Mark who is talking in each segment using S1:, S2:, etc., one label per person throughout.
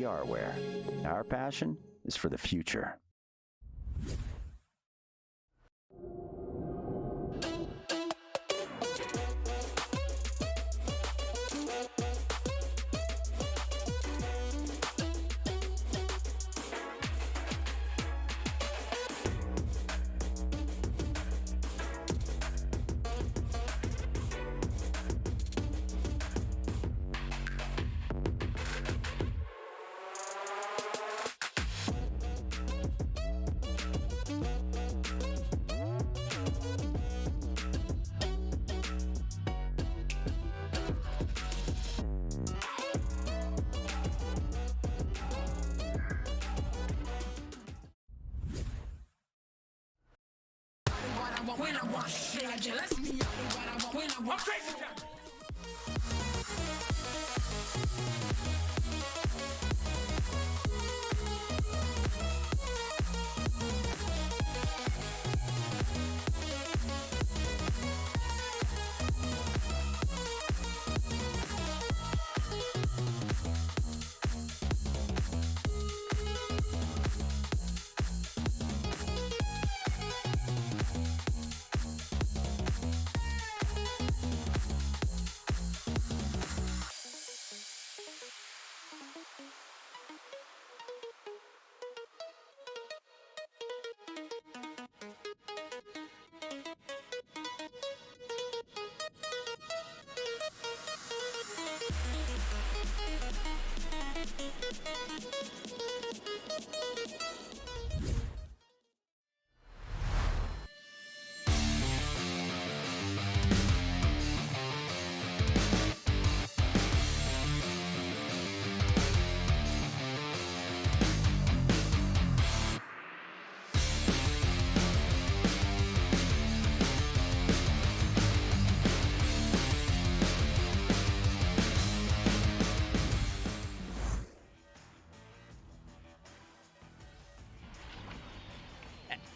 S1: VR-ware. Our passion is for the future.
S2: When I want shit, I just me what I want when I want.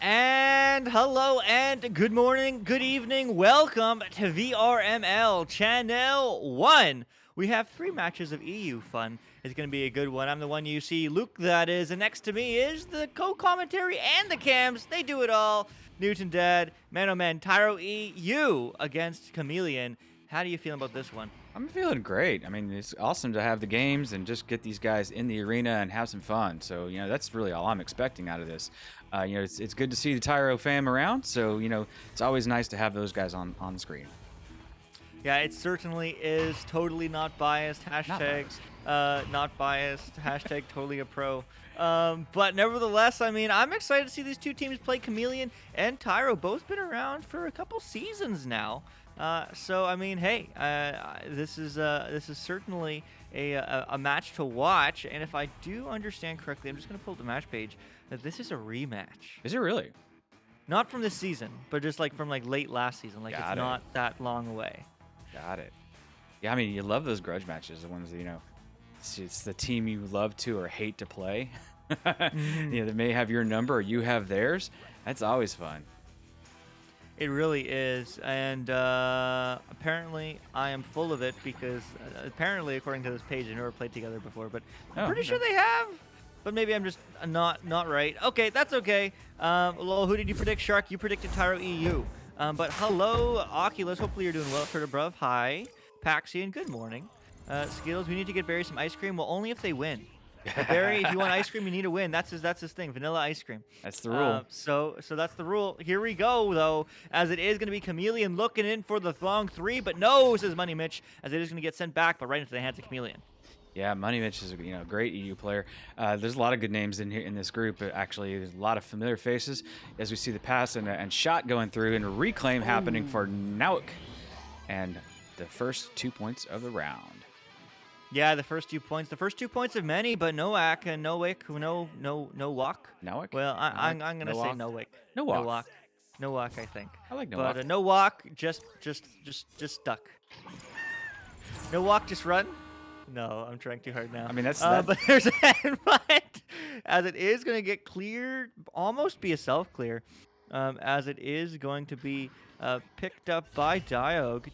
S3: And hello and good morning, good evening, welcome to VRML Channel 1. We have 3 matches of EU fun. It's going to be a good one. I'm the one you see, Luke, that is, and next to me is the co-commentary and the cams. They do it all. Newton Dad, Man Oh Man, Tyro EU against Chameleon. How do you feel about this one?
S4: I'm feeling great. I mean, it's awesome to have the games and just get these guys in the arena and have some fun. So, that's really all I'm expecting out of this. It's good to see the Tyro fam around. So, it's always nice to have those guys on the screen.
S3: Yeah, it certainly is. Totally not biased. Hashtag not biased. Hashtag totally a pro. But nevertheless, I mean, I'm excited to see these two teams play. Chameleon and Tyro both been around for a couple seasons now. So I mean, hey, this is certainly a match to watch. And if I do understand correctly, I'm just gonna pull up the match page. That this is a rematch.
S4: Is it really?
S3: Not from this season, but just like from like late last season. Like it's not that long away.
S4: Got it. Yeah, I mean, you love those grudge matches, the ones that it's the team you love to or hate to play. They may have your number or you have theirs. That's always fun.
S3: It really is, and apparently I am full of it because apparently, according to this page, they never played together before. But I'm pretty sure they have. But maybe I'm just not right. Okay, that's okay. Well, who did you predict, Shark? You predicted Tyro EU. But hello, Oculus. Hopefully you're doing well. Fertabruv, hi. Paxian, good morning. Skills, we need to get Barry some ice cream. Well, only if they win. Barry, if you want ice cream, you need to win. That's his thing. Vanilla ice cream.
S4: That's the rule.
S3: So that's the rule. Here we go, though, as it is going to be Chameleon looking in for the long 3, but no, says Money Mitch, as it is going to get sent back, but right into the hands of Chameleon.
S4: Yeah, Money Mitch is a great EU player. There's a lot of good names in here in this group. Actually, there's a lot of familiar faces as we see the pass and shot going through and a reclaim happening for Nowak, and the first 2 points of the round.
S3: Yeah, the first 2 points. The first 2 points of many, but Nowak and Nowak, no walk.
S4: Nowak?
S3: Well, I'm gonna say Nowak.
S4: Nowak.
S3: Nowak, I think.
S4: I like Nowak.
S3: But no walk, just stuck. No walk, just run. No, I'm trying too hard now.
S4: I mean, that's
S3: but there's a headbutt, as it is going to get cleared, almost be a self-clear, as it is going to be picked up by Diog,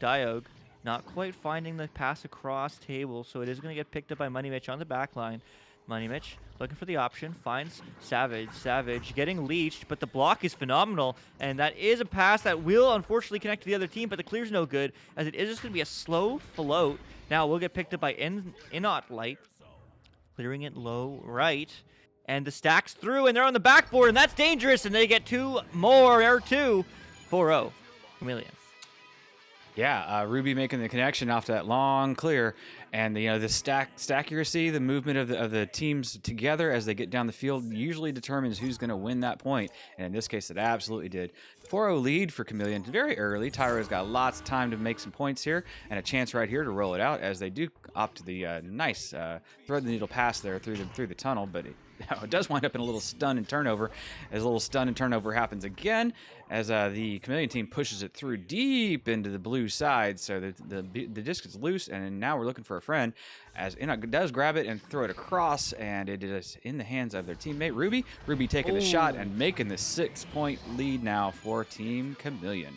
S3: not quite finding the pass across table, so it is going to get picked up by Money Mitch on the back line. Money Mitch looking for the option, finds Savage. Savage getting leeched, but the block is phenomenal, and that is a pass that will unfortunately connect to the other team, but the clear's no good, as it is just going to be a slow float. Now we'll get picked up by Inot Light, clearing it low right, and the stack's through, and they're on the backboard, and that's dangerous, and they get 2 more, or 2, 4-0, Chameleon.
S4: Yeah, Ruby making the connection off that long clear, and the stack accuracy, the movement of the teams together as they get down the field usually determines who's going to win that point, and in this case, it absolutely did. 4-0 lead for Chameleon very early. Tyro's got lots of time to make some points here, and a chance right here to roll it out as they do opt to the nice thread the needle pass there through the tunnel, but it does wind up in a little stun and turnover, as a little stun and turnover happens again as the Chameleon team pushes it through deep into the blue side, so the disc is loose, and now we're looking for a friend as Inok does grab it and throw it across, and it is in the hands of their teammate Ruby. Ruby taking the shot and making the 6-point lead now for Team Chameleon.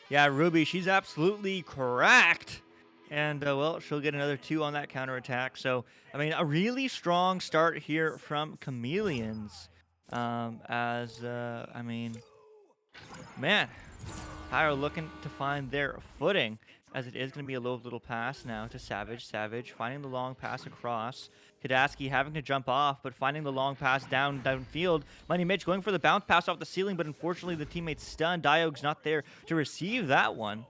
S3: Yeah, Ruby, she's absolutely cracked. And, well, she'll get another 2 on that counterattack. So, I mean, a really strong start here from Chameleons. I mean, man, Tyro looking to find their footing, as it is going to be a low little pass now to Savage. Savage finding the long pass across. Kadaski having to jump off, but finding the long pass downfield. Money Mitch going for the bounce pass off the ceiling, but unfortunately the teammate's stunned. Diog's not there to receive that one.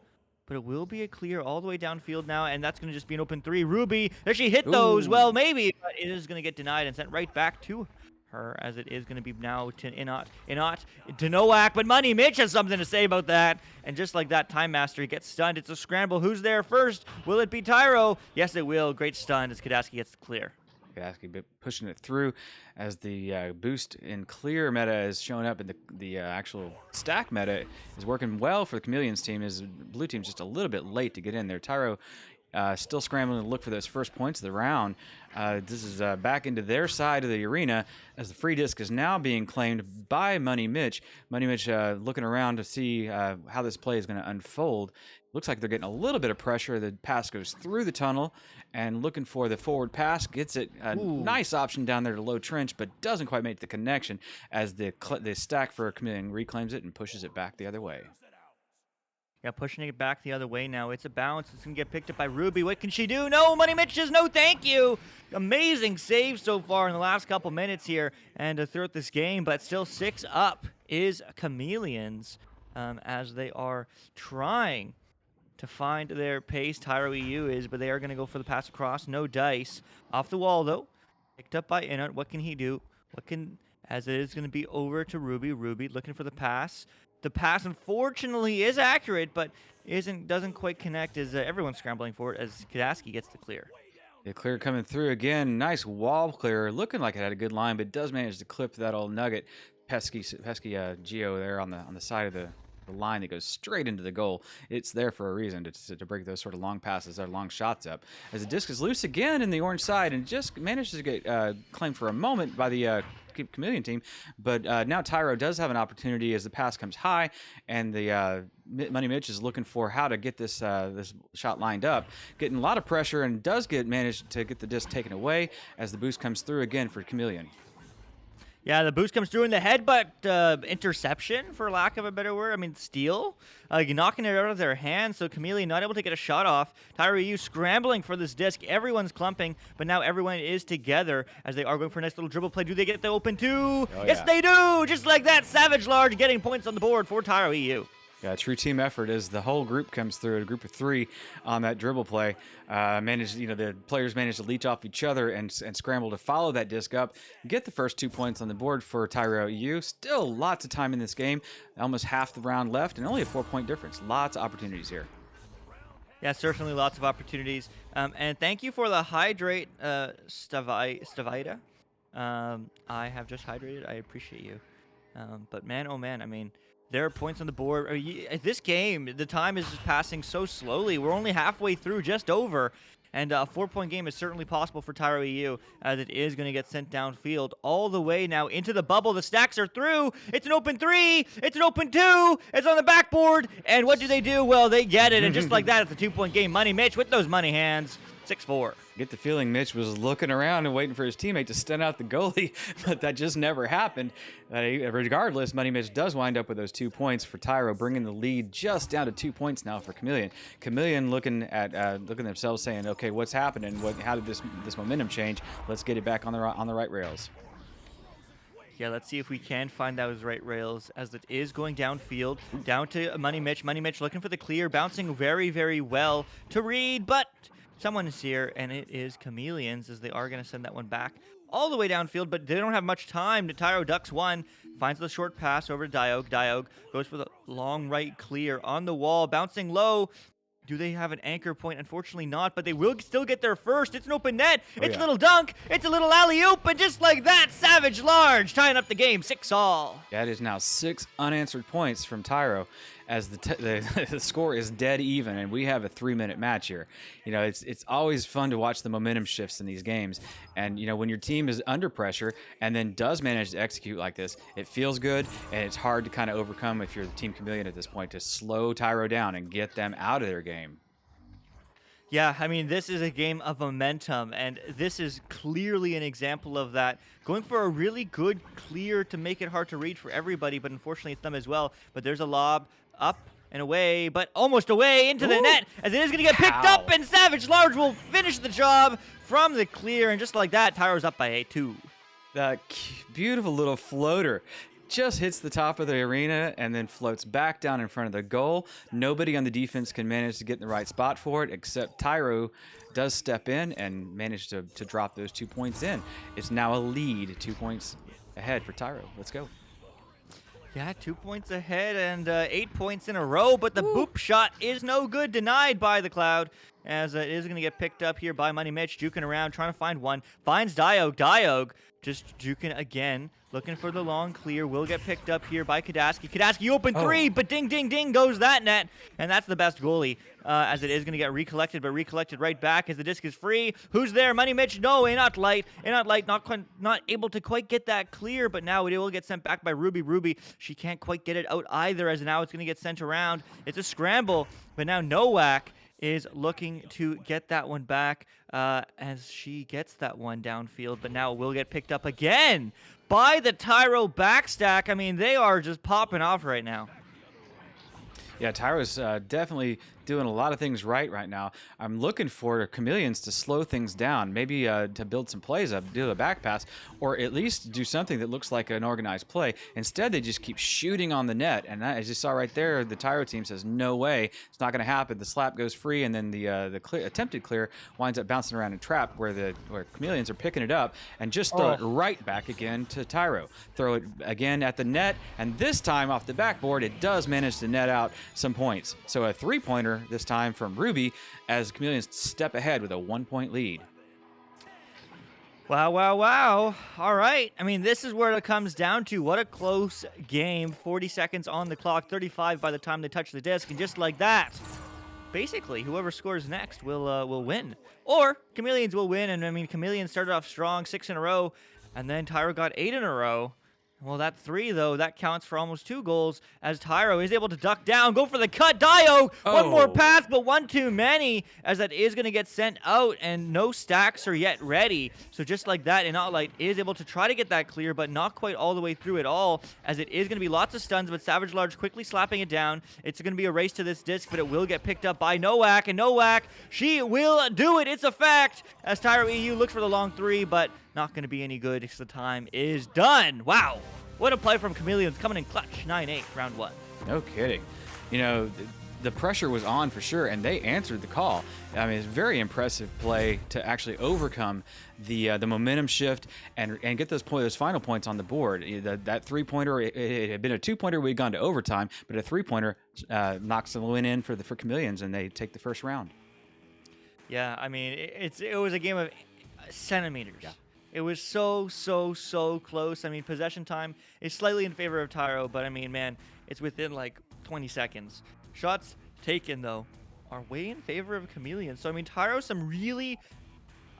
S3: But it will be a clear all the way downfield now, and that's going to just be an open 3. Ruby, does she hit those? Well, maybe, but it is going to get denied and sent right back to her, as it is going to be now to Inot to Nowak, but Money Mitch has something to say about that, and just like that, Time Master gets stunned. It's a scramble. Who's there first? Will it be Tyro? Yes, it will. Great stun as Kadaski gets the clear.
S4: Kadaski pushing it through as the boost in clear meta is showing up, and the actual stack meta is working well for the Chameleons team, as blue team's just a little bit late to get in there. Tyro still scrambling to look for those first points of the round. This is back into their side of the arena as the free disc is now being claimed by Money Mitch. Money Mitch looking around to see how this play is going to unfold. Looks like they're getting a little bit of pressure. The pass goes through the tunnel and looking for the forward pass. Gets it. A nice option down there to low trench, but doesn't quite make the connection as the stack for Chameleon reclaims it and pushes it back the other way.
S3: Yeah, pushing it back the other way now. It's a bounce. It's going to get picked up by Ruby. What can she do? No, Money Mitch says no thank you. Amazing save so far in the last couple minutes here and throughout this game, but still 6 up is Chameleons as they are trying to find their pace. Tyro EU is, but they are going to go for the pass across. No dice. Off the wall, though. Picked up by Inut. What can he do? As it is going to be over to Ruby. Ruby looking for the pass. The pass, unfortunately, is accurate, but doesn't quite connect as everyone's scrambling for it as Kadaski gets the clear.
S4: The clear coming through again. Nice wall clear. Looking like it had a good line, but does manage to clip that old nugget. Pesky Geo there on the side of the line that goes straight into the goal. It's there for a reason to break those sort of long passes or long shots up. As the disc is loose again in the orange side and just manages to get claimed for a moment by the Chameleon team, but now Tyro does have an opportunity as the pass comes high, and the Money Mitch is looking for how to get this shot lined up, getting a lot of pressure, and does manage to get the disc taken away as the boost comes through again for Chameleon.
S3: Yeah, the boost comes through in the head, but interception, for lack of a better word. I mean, steal. Knocking it out of their hands, so Chameleon not able to get a shot off. Tyro EU scrambling for this disc. Everyone's clumping, but now everyone is together as they are going for a nice little dribble play. Do they get the open 2?
S4: Oh,
S3: yes,
S4: yeah.
S3: they do! Just like that, Savage Large getting points on the board for Tyro EU.
S4: Yeah, true team effort as the whole group comes through, a group of 3 on that dribble play. The players managed to leech off each other and scramble to follow that disc up, get the first 2 points on the board for Tyro EU. Still lots of time in this game, almost half the round left, and only a 4-point difference. Lots of opportunities here.
S3: Yeah, certainly lots of opportunities. And thank you for the hydrate, Stavida. I have just hydrated. I appreciate you. But man, oh man, I mean, there are points on the board. This game, the time is just passing so slowly. We're only halfway through, just over. And a 4-point game is certainly possible for Tyro EU, as it is going to get sent downfield all the way now into the bubble. The stacks are through. It's an open 3. It's an open 2. It's on the backboard. And what do? Well, they get it. And just like that, it's a 2-point game. Money Mitch with those money hands. 6-4.
S4: Get the feeling Mitch was looking around and waiting for his teammate to stun out the goalie, but that just never happened. Regardless, Money Mitch does wind up with those 2 points for Tyro, bringing the lead just down to 2 points now for Chameleon. Chameleon looking at themselves, saying, "Okay, what's happening? How did this momentum change? Let's get it back on the right rails."
S3: Yeah, let's see if we can find those right rails as it is going downfield, down to Money Mitch. Money Mitch looking for the clear, bouncing very, very well to Reed, but someone is here, and it is Chameleons as they are going to send that one back all the way downfield, but they don't have much time. Tyro ducks one, finds the short pass over to Diog. Diog goes for the long right clear on the wall, bouncing low. Do they have an anchor point? Unfortunately not, but they will still get there first. It's an open net. It's a little dunk. It's a little alley-oop, and just like that, Savage Large tying up the game, 6-all.
S4: That is now 6 unanswered points from Tyro as the score is dead even, and we have a 3-minute match here. You know, it's always fun to watch the momentum shifts in these games, and you know, when your team is under pressure and then does manage to execute like this, it feels good, and it's hard to kind of overcome if you're the Team Chameleon at this point to slow Tyro down and get them out of their game.
S3: Yeah, I mean, this is a game of momentum, and this is clearly an example of that. Going for a really good clear to make it hard to read for everybody, but unfortunately it's them as well. But there's a lob up and away, but almost away into the net, as it is going to get picked up, and Savage Large will finish the job from the clear, and just like that, Tyro's up by 8-2.
S4: That beautiful little floater just hits the top of the arena and then floats back down in front of the goal. Nobody on the defense can manage to get in the right spot for it, except Tyro does step in and manage to drop those 2 points in. It's now a lead, 2 points ahead for Tyro. Let's go.
S3: Yeah, 2 points ahead and 8 points in a row, but the boop shot is no good, denied by the Cloud, as it is going to get picked up here by Money Mitch, juking around, trying to find one, finds Diog. Diog just juking again, looking for the long clear, will get picked up here by Kadaski. Kadaski open three, but ding, ding, ding goes that net, and that's the best goalie, as it is going to get recollected, but recollected right back as the disc is free. Who's there? Money Mitch? No, not light, not able to quite get that clear, but now it will get sent back by Ruby. Ruby, she can't quite get it out either, as now it's going to get sent around. It's a scramble, but now Nowak is looking to get that one back as she gets that one downfield, but now it will get picked up again by the Tyro backstack. I mean, they are just popping off right now.
S4: Yeah, Tyro's definitely doing a lot of things right now. I'm looking for Chameleons to slow things down, maybe to build some plays up, do a back pass, or at least do something that looks like an organized play. Instead, they just keep shooting on the net, and as you saw right there, the Tyro team says, no way, it's not going to happen. The slap goes free, and then the attempted clear winds up bouncing around and trapped where Chameleons are picking it up and just throw it right back again to Tyro. Throw it again at the net, and this time off the backboard, it does manage to net out some points. So a 3-pointer this time from Ruby as Chameleons step ahead with a 1-point lead.
S3: Wow. All right. I mean, this is where it comes down to. What a close game. 40 seconds on the clock, 35 by the time they touch the disc, and just like that, basically, whoever scores next will win. Or Chameleons will win, and I mean, Chameleons started off strong, 6 in a row, and then Tyro got 8 in a row. Well, that 3, though, that counts for almost 2 goals as Tyro is able to duck down, go for the cut. Dio, one more pass, but one too many, as that is going to get sent out, and no stacks are yet ready. So just like that, Inotlight is able to try to get that clear, but not quite all the way through at all, as it is going to be lots of stuns, but Savage Large quickly slapping it down. It's going to be a race to this disc, but it will get picked up by Nowak, and Nowak, she will do it. It's a fact, as Tyro EU looks for the long 3, but not going to be any good because the time is done. Wow. What a play from Chameleons, coming in clutch. 9-8, round 1.
S4: No kidding. You know, the pressure was on for sure, and they answered the call. I mean, it's a very impressive play to actually overcome the momentum shift and get those final points on the board. That 3-pointer, it had been a 2-pointer, we'd gone to overtime, but a 3-pointer knocks the win in for Chameleons, and they take the first round.
S3: Yeah, I mean, it was a game of centimeters. Yeah. It was so close. I mean, possession time is slightly in favor of Tyro, but I mean, man, it's within like 20 seconds. Shots taken, though, are way in favor of Chameleon. So, I mean, Tyro, some really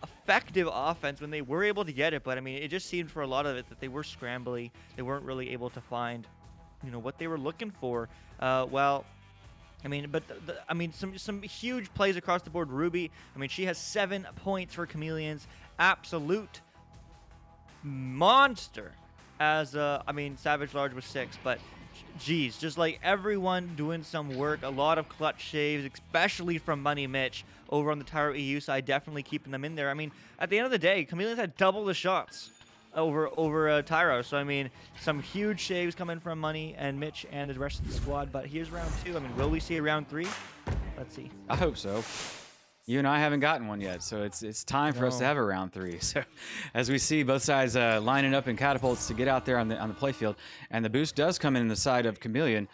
S3: effective offense when they were able to get it, but I mean, it just seemed for a lot of it that they were scrambly. They weren't really able to find, what they were looking for. Well, I mean, but I mean, some huge plays across the board. Ruby, I mean, she has 7 points for Chameleons. Absolute monster. As I mean, Savage Large was 6, but geez, just like everyone doing some work. A lot of clutch saves, especially from Money Mitch over on the Tyro EU side, definitely keeping them in there. I mean, at the end of the day, Chameleons had double the shots over Tyro. So I mean, some huge saves coming from Money and Mitch and the rest of the squad. But here's round 2. I mean, will we see a round 3? Let's see.
S4: I hope so. You and I haven't gotten one yet, so it's time for us to have a round 3. So, as we see both sides lining up in catapults to get out there on the playfield, and the boost does come in the side of Chameleon.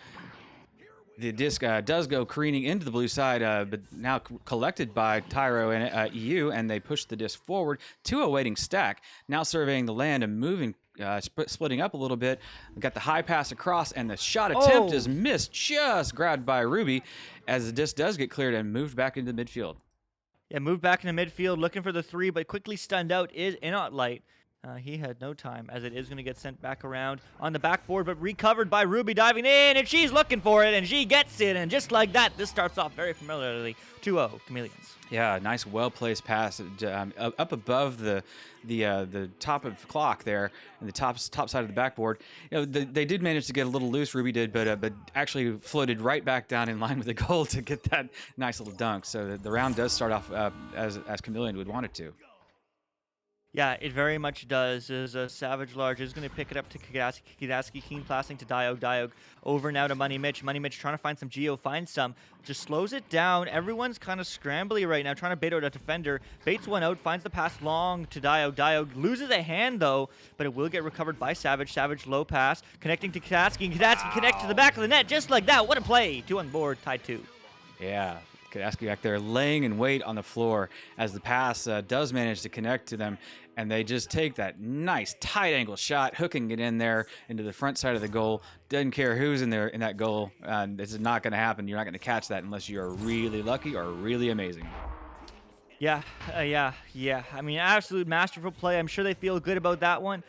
S4: The disc does go careening into the blue side, but now collected by Tyro and EU, and they push the disc forward to a waiting stack. Now surveying the land and moving, splitting up a little bit. We got the high pass across, and the shot attempt is missed, just grabbed by Ruby, as the disc does get cleared and moved back into midfield.
S3: Yeah, moved back into midfield, looking for the 3, but quickly stunned out is Inot Light. He had no time, as it is going to get sent back around on the backboard, but recovered by Ruby diving in, and she's looking for it, and she gets it, and just like that, this starts off very familiarly. 2-0, Chameleons.
S4: Yeah, nice, well-placed pass up above the top of the clock there, and the top side of the backboard. You know, they did manage to get a little loose, Ruby did, but actually floated right back down in line with the goal to get that nice little dunk. So the round does start off as Chameleon would want it to.
S3: Yeah, it very much does. As Savage Large is going to pick it up to Kadaski, keen passing to Diog over now to Money Mitch. Money Mitch trying to find some Geo, finds some, just slows it down. Everyone's kind of scrambly right now, trying to bait out a defender. Baits one out, finds the pass long to Diog loses a hand though, but it will get recovered by Savage. Savage low pass, connecting to Kadaski, and Kadaski connects to the back of the net just like that. What a play! 2 on board, tied 2.
S4: Yeah. Kadaski back there laying in wait on the floor as the pass does manage to connect to them, and they just take that nice tight angle shot, hooking it in there into the front side of the goal. Doesn't care who's in there in that goal. This is not going to happen. You're not going to catch that unless you are really lucky or really amazing.
S3: Yeah. I mean, absolute masterful play. I'm sure they feel good about that one.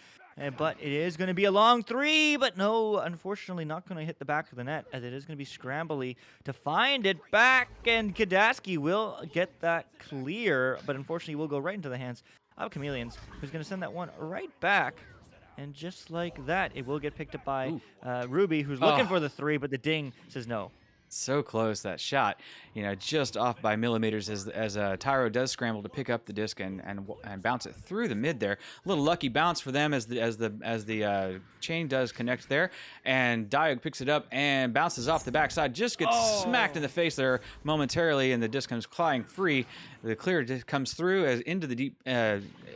S3: But it is going to be a long 3, but no, unfortunately not going to hit the back of the net, as it is going to be scrambly to find it back, and Kadaski will get that clear, but unfortunately will go right into the hands of Chameleons, who's going to send that one right back, and just like that, it will get picked up by Ruby, who's looking for the 3, but the ding says no.
S4: So close, that shot, you know, just off by millimeters as Tyro does scramble to pick up the disc and bounce it through the mid there. A little lucky bounce for them as the chain does connect there, and Diog picks it up and bounces off the backside, just gets smacked in the face there momentarily, and the disc comes flying free. The clear disc comes through as into the deep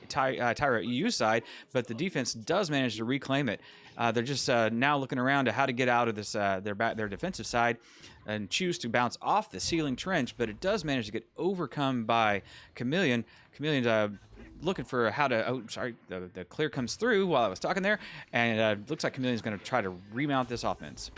S4: Tyro EU side, but the defense does manage to reclaim it. They're just now looking around to how to get out of this their defensive side and choose to bounce off the ceiling trench, but it does manage to get overcome by Chameleon. Chameleon's looking for how to... Oh, sorry, the clear comes through while I was talking there, and it looks like Chameleon's going to try to remount this offense.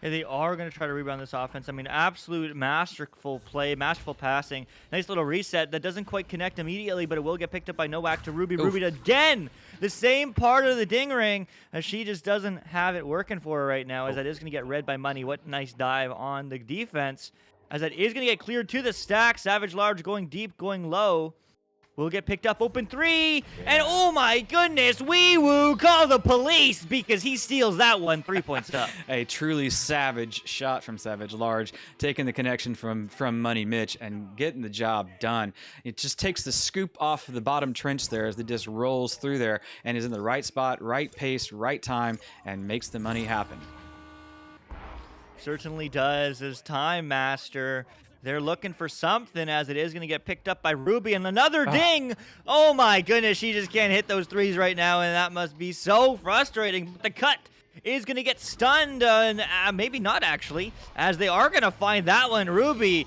S3: Yeah, they are going to try to rebound this offense. I mean, absolute masterful play, masterful passing. Nice little reset that doesn't quite connect immediately, but it will get picked up by Nowak to Ruby. Ruby again, the same part of the ding ring, as she just doesn't have it working for her right now, as that is going to get read by Money. What nice dive on the defense, as that is going to get cleared to the stack. Savage Large going deep, going low. Will get picked up, open 3, and oh my goodness, Wee Woo, call the police, because he steals that one, 3 points up.
S4: A truly savage shot from Savage Large, taking the connection from Money Mitch and getting the job done. It just takes the scoop off the bottom trench there as the disc rolls through there and is in the right spot, right pace, right time, and makes the money happen.
S3: Certainly does, as Time Master. They're looking for something, as it is going to get picked up by Ruby, and another ding. Oh my goodness, she just can't hit those 3s right now, and that must be so frustrating. But the cut is going to get stunned, and maybe not actually, as they are going to find that one. Ruby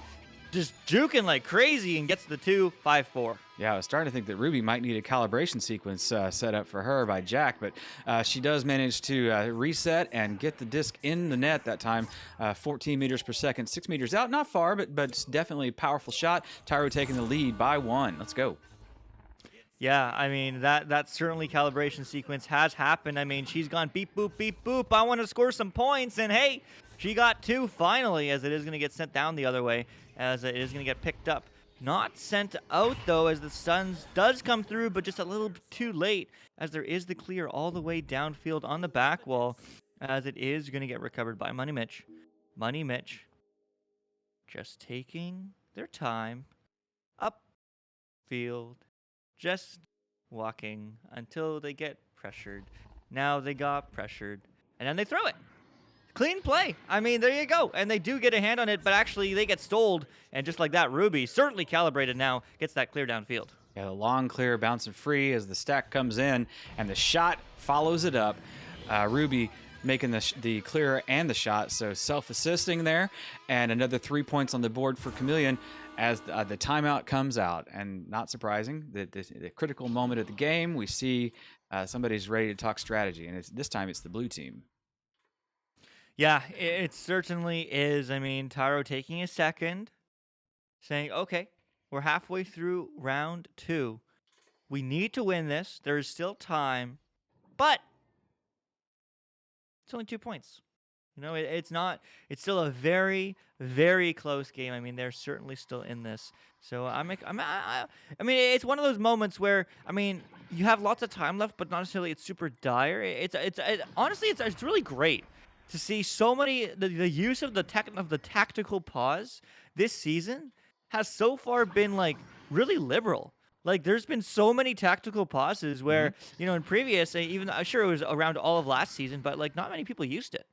S3: just juking like crazy and gets the 2, 5-4.
S4: Yeah, I was starting to think that Ruby might need a calibration sequence set up for her by Jack, but she does manage to reset and get the disc in the net that time. 14 meters per second, 6 meters out. Not far, but it's definitely a powerful shot. Tyro taking the lead by 1. Let's go.
S3: Yeah, I mean, that certainly calibration sequence has happened. I mean, she's gone beep, boop, I want to score some points, and hey, She got 2 finally, as it is going to get sent down the other way, as it is going to get picked up. Not sent out, though, as the stuns does come through, but just a little bit too late, as there is the clear all the way downfield on the back wall, as it is going to get recovered by Money Mitch. Money Mitch just taking their time upfield, just walking until they get pressured. Now they got pressured, and then they throw it. Clean play. I mean, there you go. And they do get a hand on it, but actually they get stoled. And just like that, Ruby, certainly calibrated now, gets that clear downfield.
S4: Yeah, the long clear bouncing free as the stack comes in, and the shot follows it up. Ruby making the clear and the shot, so self-assisting there. And another 3 points on the board for Chameleon as the timeout comes out. And not surprising, the critical moment of the game, we see somebody's ready to talk strategy. And this time it's the blue team.
S3: Yeah, it certainly is. I mean, Taro taking a second, saying, okay, we're halfway through round 2. We need to win this. There is still time, but it's only 2 points. You know, it's still a very, very close game. I mean, they're certainly still in this. So I mean, it's one of those moments where, I mean, you have lots of time left, but not necessarily it's super dire. Honestly, it's really great to see so many the use of the tactical pause this season has so far been like really liberal. Like there's been so many tactical pauses where you know in previous even I'm sure it was around all of last season, but like not many people used it.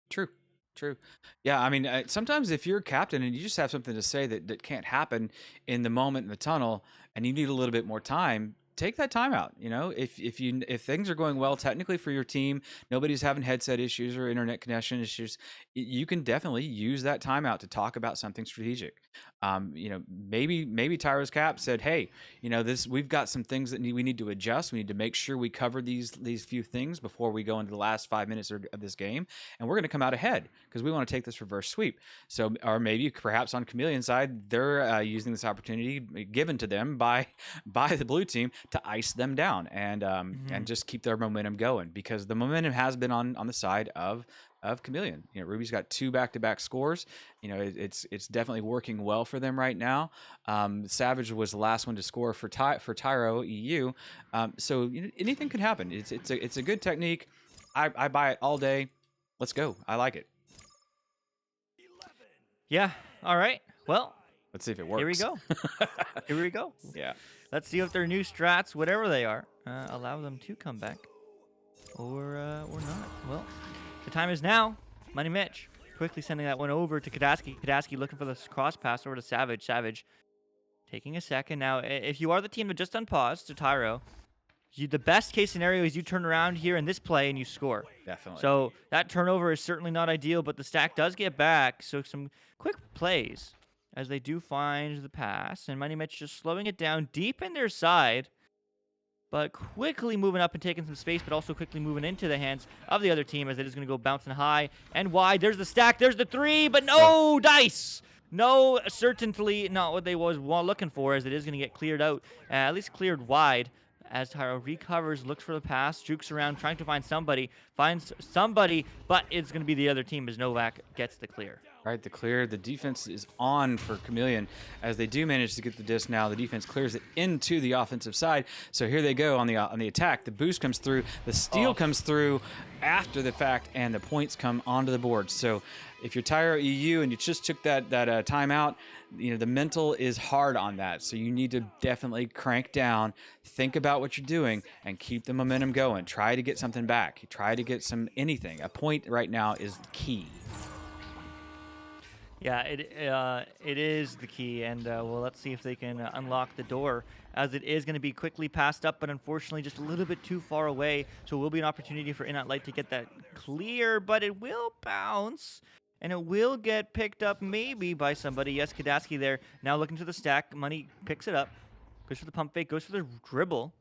S4: True. Yeah, I mean, sometimes if you're a captain and you just have something to say that can't happen in the moment in the tunnel, and you need a little bit more time, take that time out. You know, if things are going well technically for your team, nobody's having headset issues or internet connection issues, you can definitely use that timeout to talk about something strategic. You know, maybe Tyro's cap said, hey, you know, we've got some things that we need to adjust. We need to make sure we cover these few things before we go into the last 5 minutes of this game, and we're going to come out ahead because we want to take this reverse sweep. So, or maybe perhaps on Chameleon side, they're using this opportunity given to them by the blue team to ice them down and just keep their momentum going, because the momentum has been on the side of Chameleon. You know, Ruby's got 2 back-to-back scores. You know, it's definitely working well for them right now. Savage was the last one to score for Tyro EU. So you know, anything could happen. It's a good technique. I buy it all day. Let's go. I like it.
S3: Yeah. All right. Well,
S4: let's see if it works.
S3: Here we go. Here we go.
S4: Yeah.
S3: Let's see if their new strats, whatever they are, allow them to come back or not. Well, the time is now. Money Mitch quickly sending that one over to Kadaski. Kadaski looking for the cross pass over to Savage. Savage taking a second. Now, if you are the team that just unpaused to Tyro, the best case scenario is you turn around here in this play and you score.
S4: Definitely.
S3: So that turnover is certainly not ideal, but the stack does get back. So some quick plays as they do find the pass. And Money Mitch just slowing it down deep in their side, but quickly moving up and taking some space, but also quickly moving into the hands of the other team as it is going to go bouncing high and wide. There's the stack. There's the 3, but no dice. No, certainly not what they was looking for, as it is going to get cleared out, at least cleared wide. As Tyro recovers, looks for the pass, jukes around, trying to find somebody, finds somebody, but it's going to be the other team as Novak gets the clear.
S4: Right, the clear. The defense is on for Chameleon as they do manage to get the disc now. The defense clears it into the offensive side. So here they go on the attack. The boost comes through. The steal comes through after the fact, and the points come onto the board. So if you're Tyro EU and you just took that timeout, you know, the mental is hard on that. So you need to definitely crank down, think about what you're doing, and keep the momentum going. Try to get something back. Try to get anything. A point right now is key.
S3: Yeah, it is the key, and well, let's see if they can unlock the door, as it is going to be quickly passed up, but unfortunately just a little bit too far away. So it will be an opportunity for In-Out Light to get that clear, but it will bounce, and it will get picked up maybe by somebody. Yes, Kadaski there, now looking to the stack. Money picks it up, goes for the pump fake, goes for the dribble.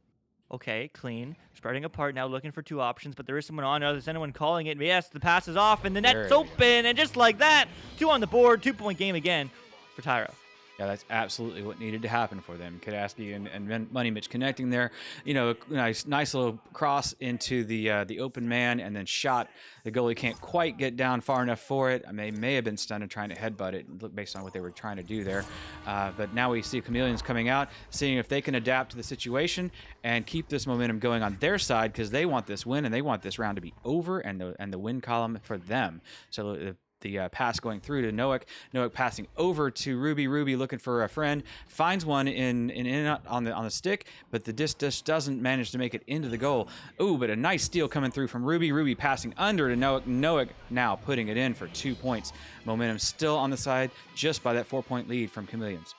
S3: Okay, clean. Spreading apart now, looking for 2 options, but there is someone on. Is anyone calling it? Yes, the pass is off, and the net's open, and just like that, 2 on the board, 2-point game again for Tyro.
S4: Yeah, that's absolutely what needed to happen for them. Kadaski and Money Mitch connecting there. You know, a nice little cross into the open man, and then shot. The goalie can't quite get down far enough for it. I mean, they may have been stunned and trying to headbutt it based on what they were trying to do there. But now we see Chameleons coming out, seeing if they can adapt to the situation and keep this momentum going on their side, because they want this win and they want this round to be over and the win column for them. So the pass going through to Noak. Noak passing over to Ruby. Ruby looking for a friend, finds one on the stick, but the disc just doesn't manage to make it into the goal. Ooh, but a nice steal coming through from Ruby. Ruby passing under to Noak. Noak now putting it in for 2 points. Momentum still on the side, just by that 4-point lead from Chameleons.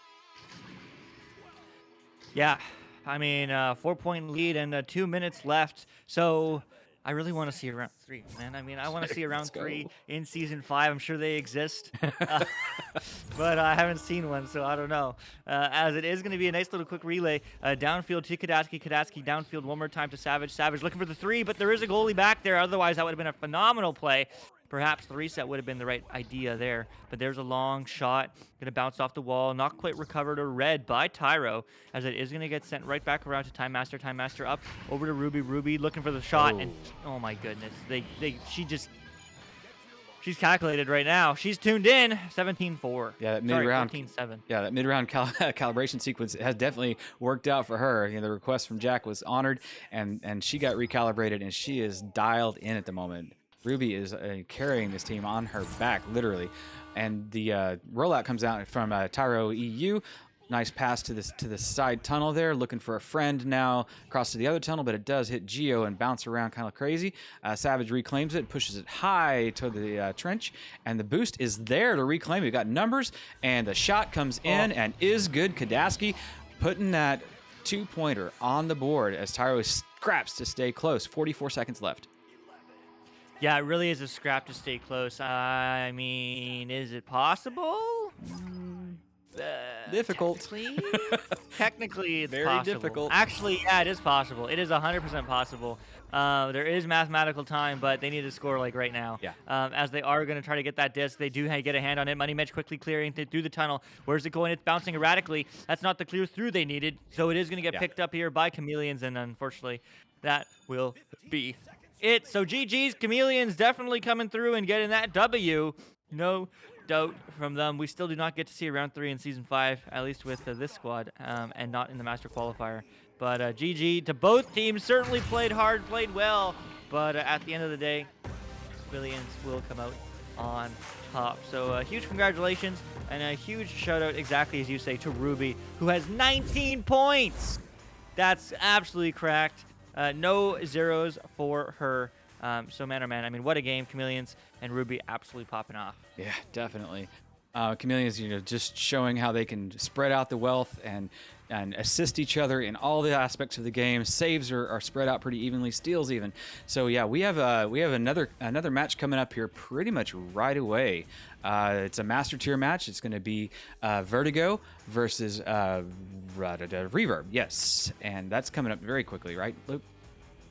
S3: Yeah, I mean, 4-point lead and 2 minutes left. So I really want to see a round 3, man. I mean, I want to see a round 3 in Season 5. I'm sure they exist, but I haven't seen one, so I don't know. As it is going to be a nice little quick relay. Downfield to Kadaski. Kadaski downfield one more time to Savage. Savage looking for the 3, but there is a goalie back there. Otherwise, that would have been a phenomenal play. Perhaps the reset would have been the right idea there, but there's a long shot, gonna bounce off the wall, not quite recovered or read by Tyro, as it is gonna get sent right back around to Time Master. Time Master up over to Ruby. Ruby looking for the shot, and oh my goodness, she's calculated right now. She's tuned in. 17-4.
S4: Yeah, that mid-round.
S3: 14-7.
S4: Yeah, that mid-round calibration sequence has definitely worked out for her. You know, the request from Jack was honored, and she got recalibrated, and she is dialed in at the moment. Ruby is carrying this team on her back, literally. And the rollout comes out from Tyro EU. Nice pass to the side tunnel there, looking for a friend now across to the other tunnel, but it does hit Geo and bounce around kind of crazy. Savage reclaims it, pushes it high to the trench, and the boost is there to reclaim it. We got numbers, and the shot comes in and is good. Kadaski putting that 2-pointer on the board as Tyro scraps to stay close. 44 seconds left.
S3: Yeah, it really is a scrap to stay close. I mean, is it possible?
S4: Difficult.
S3: Technically, it's
S4: very
S3: possible.
S4: difficult.
S3: Actually, yeah, it is possible. It is 100% possible. There is mathematical time, but they need to score like right now.
S4: Yeah.
S3: As they are going to try to get that disc, they do get a hand on it. Money Mitch quickly clearing through the tunnel. Where's it going? It's bouncing erratically. That's not the clear through they needed, so it is going to get picked up here by Chameleons, and unfortunately, that will be it. So GG's, Chameleons definitely coming through and getting that W. No doubt from them. We still do not get to see a round 3 in Season 5, at least with this squad, and not in the Master Qualifier. But GG to both teams. Certainly played hard, played well, but at the end of the day, Chameleons will come out on top. So huge congratulations and a huge shout out, exactly as you say, to Ruby, who has 19 points. That's absolutely cracked. No zeros for her. So man, oh man, I mean, what a game. Chameleons and Ruby absolutely popping off.
S4: Yeah, definitely. Chameleons, you know, just showing how they can spread out the wealth and assist each other in all the aspects of the game. Saves are spread out pretty evenly, steals even. So yeah, we have another match coming up here pretty much right away. It's a master tier match. It's going to be Vertigo versus Reverb. Yes, and that's coming up very quickly, right, Luke?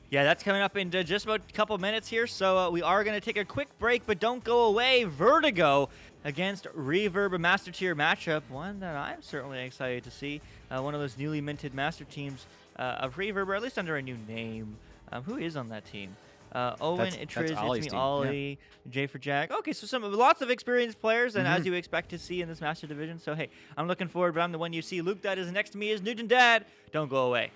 S3: Yeah, that's coming up in just about a couple minutes here. So we are going to take a quick break, but don't go away. Vertigo against Reverb, a Master Tier matchup, one that I'm certainly excited to see. One of those newly minted Master teams of Reverb, or at least under a new name. Who is on that team? Owen, Triz, It's Me, Ollie, J for Jack. Okay, so lots of experienced players, and as you expect to see in this Master Division. So hey, I'm looking forward, but I'm the one you see. Luke, that is next to me, is Newton Dad. Don't go away.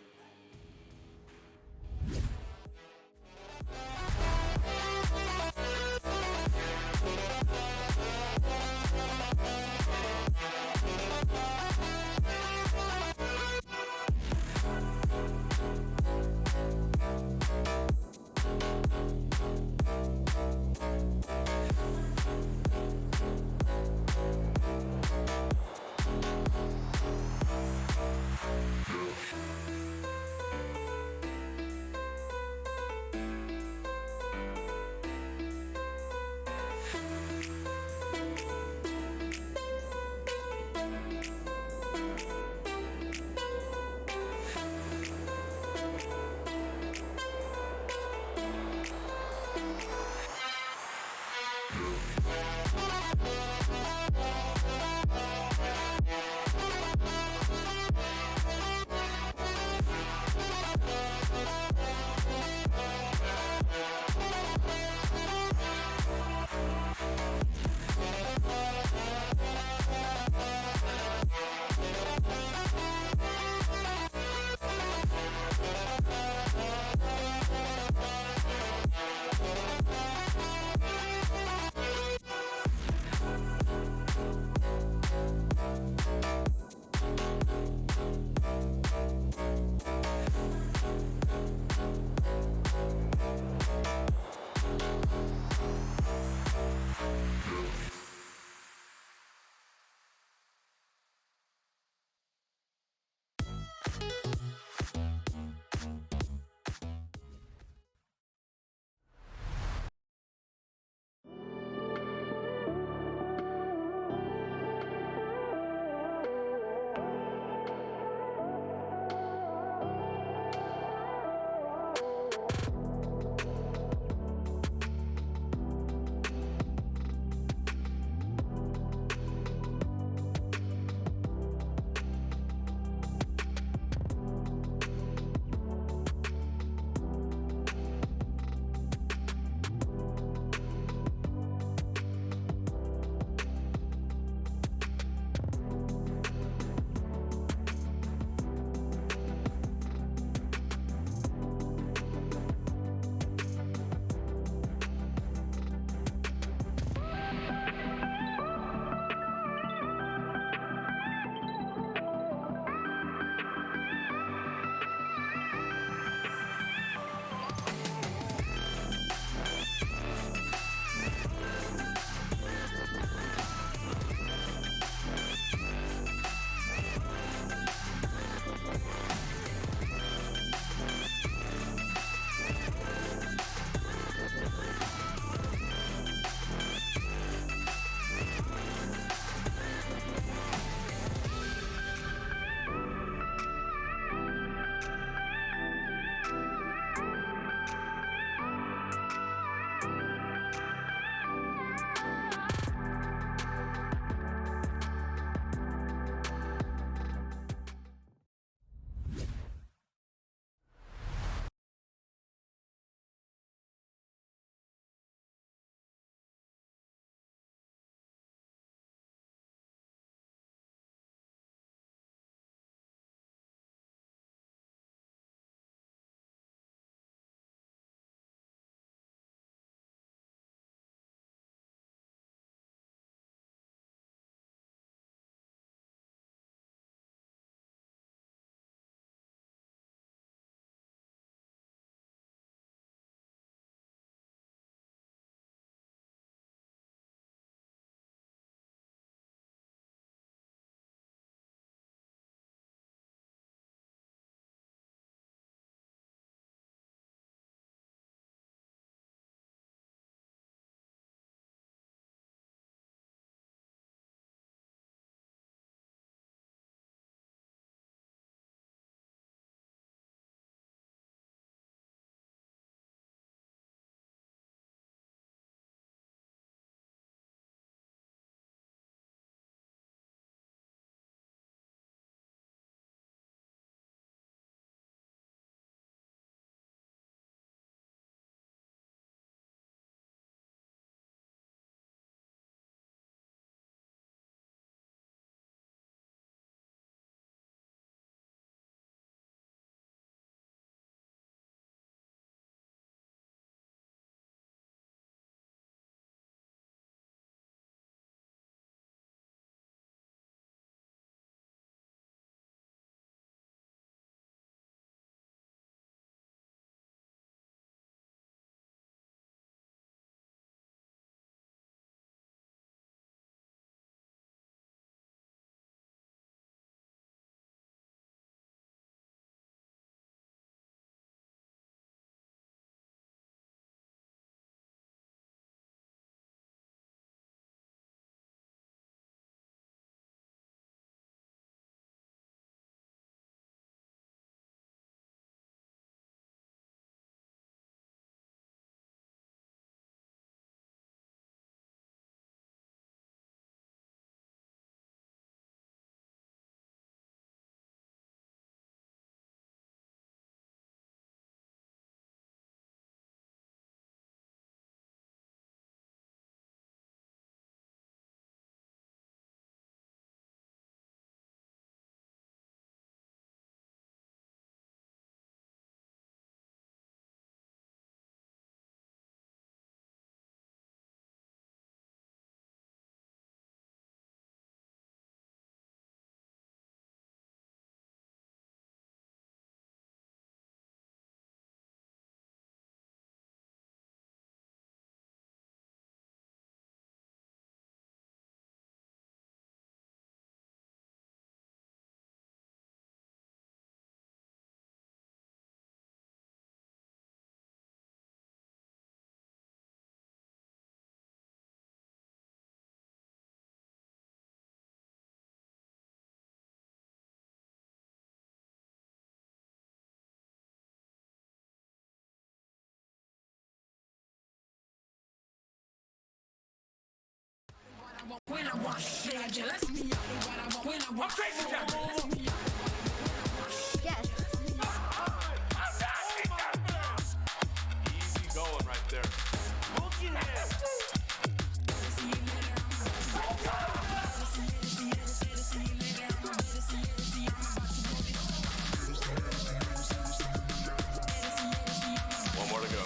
S2: When I want, they are jealous me. What I want, when I want, crazy jealous.
S5: Yes.
S6: Easy going right there. Looking at one more to go.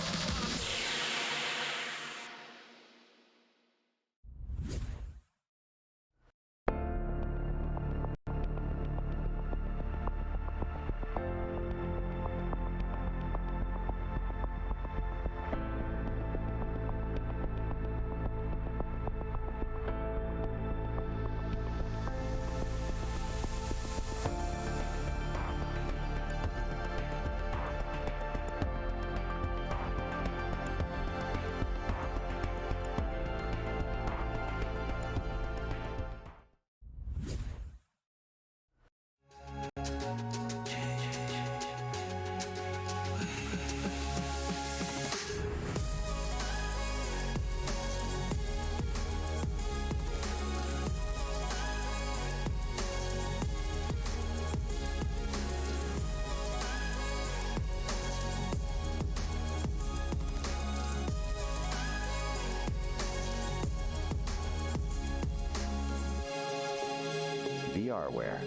S1: VRware.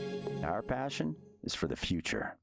S1: Our passion is for the future.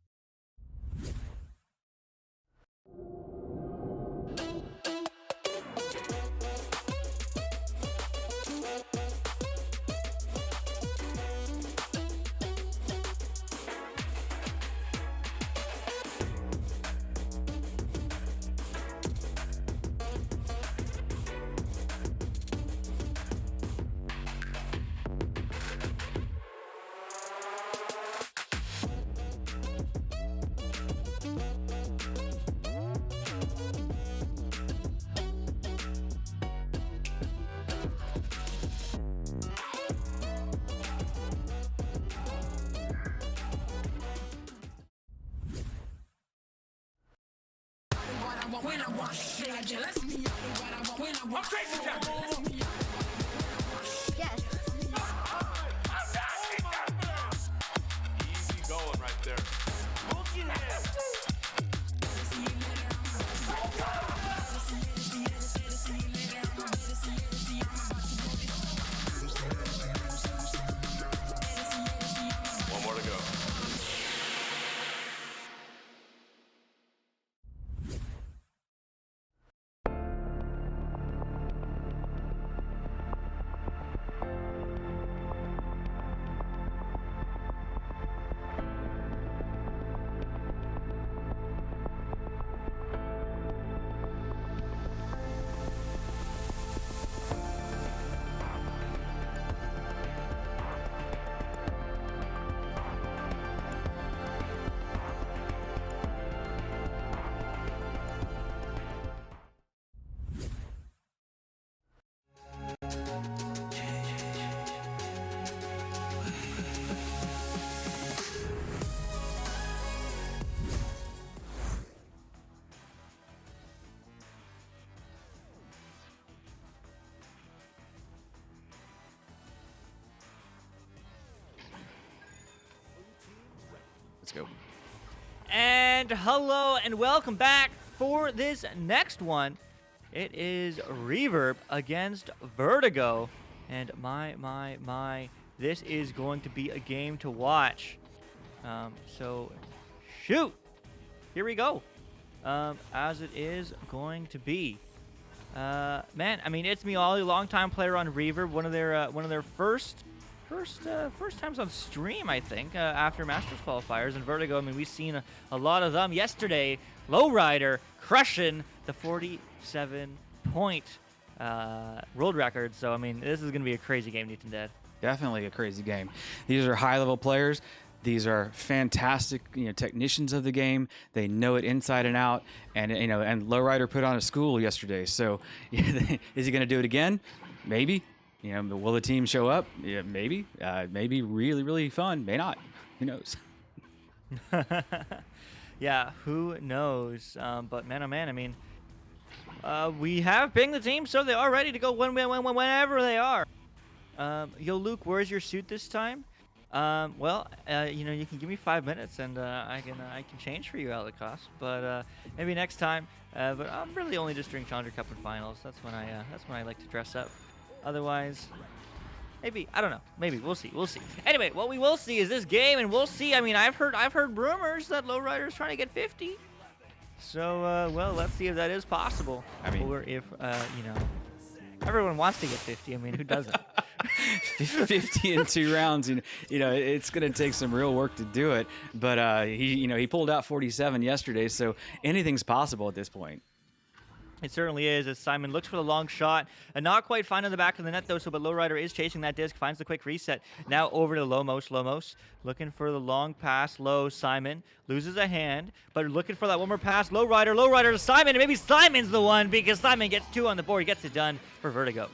S2: When I want, they are jealous me. What I want, when I want, crazy jealous.
S5: Yes.
S6: Easy going right there. Looking at one more to go.
S4: Let's go.
S3: And hello and welcome back for this next one. It is Reverb against Vertigo. And my, this is going to be a game to watch. So, shoot. Here we go. As it is going to be. Man, I mean, it's me, Ollie, longtime player on Reverb, one of their first times on stream, I think, after Masters qualifiers. And Vertigo, I mean, we've seen a lot of them. Yesterday, Lowrider crushing the 47-point world record. So, I mean, this is going to be a crazy game, Nathan Dead.
S4: Definitely a crazy game. These are high-level players. These are fantastic, technicians of the game. They know it inside and out. And and Lowrider put on a school yesterday. So, is he going to do it again? Maybe. Will the team show up? Yeah, maybe. Maybe really, really fun. May not. Who knows?
S3: Yeah, who knows? But man, oh man, I mean, we have pinged the team, so they are ready to go whenever they are. Yo, Luke, where's your suit this time? Well, you can give me 5 minutes and I can change for you, Alikos. But maybe next time. But I'm really only just doing Challenger Cup and finals. That's when I like to dress up. Otherwise, maybe I don't know. Maybe we'll see. We'll see. Anyway, what we will see is this game, and we'll see. I mean, I've heard rumors that Lowrider's trying to get 50. So well, let's see if that is possible.
S4: I mean,
S3: or if everyone wants to get 50. I mean, who doesn't?
S4: 50 in 2 rounds, it's going to take some real work to do it. But he pulled out 47 yesterday, so anything's possible at this point.
S3: It certainly is, as Simon looks for the long shot. And not quite finding the back of the net, though, but Lowrider is chasing that disc, finds the quick reset. Now over to Lomos. Lomos looking for the long pass. Low, Simon loses a hand, but looking for that one more pass. Lowrider to Simon, and maybe Simon's the one, because Simon gets 2 on the board. He gets it done for Vertigo.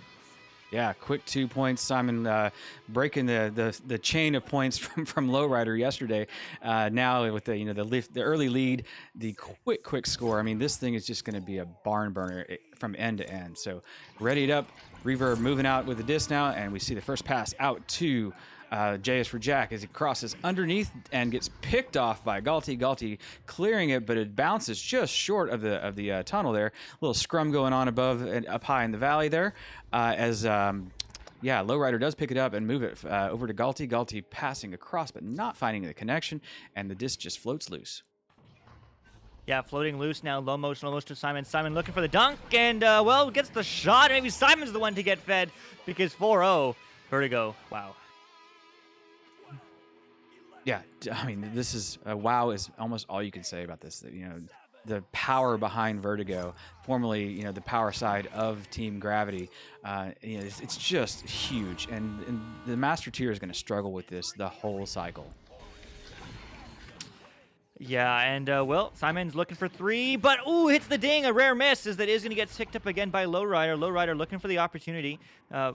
S4: Yeah, quick 2 points. Simon breaking the chain of points from Lowrider yesterday. Now with the early lead, the quick score. I mean, this thing is just going to be a barn burner from end to end. So readied up, Reverb moving out with the disc now, and we see the first pass out to JS for Jack as he crosses underneath and gets picked off by Galti. Galti clearing it, but it bounces just short of the tunnel there. A little scrum going on above and up high in the valley there. Lowrider does pick it up and move it over to Galti. Galti passing across, but not finding the connection, and the disc just floats loose.
S3: Yeah, floating loose now. Lomos to Simon. Simon looking for the dunk, and gets the shot. Maybe Simon's the one to get fed, because 4-0 Vertigo. Wow.
S4: Yeah, I mean, this is WoW is almost all you can say about this. The power behind Vertigo, formerly the power side of Team Gravity, it's just huge, and the Master Tier is going to struggle with this the whole cycle.
S3: Yeah, and Simon's looking for 3, but hits the ding, a rare miss, as that is going to get picked up again by Lowrider. Lowrider looking for the opportunity,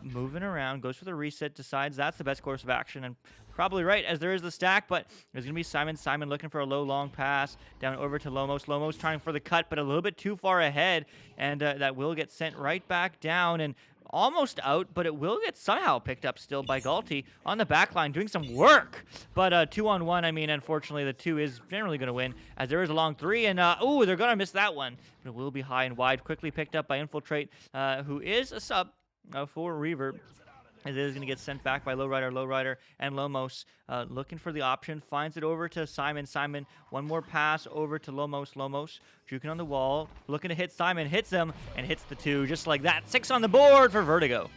S3: moving around, goes for the reset, decides that's the best course of action, and probably right, as there is the stack, but there's going to be Simon. Simon looking for a low, long pass down over to Lomos. Lomos trying for the cut, but a little bit too far ahead, and that will get sent right back down, and almost out, but it will get somehow picked up still by Galti on the back line, doing some work. But 2-on-1, I mean, unfortunately, the 2 is generally going to win, as there is a long 3, and they're going to miss that one. But it will be high and wide, quickly picked up by Infiltrate, who is a sub for Reverb. It is going to get sent back by Lowrider, and Lomos looking for the option, finds it over to Simon. Simon, one more pass over to Lomos. Lomos juking on the wall, looking to hit Simon, hits him, and hits the 2 just like that. 6 on the board for Vertigo.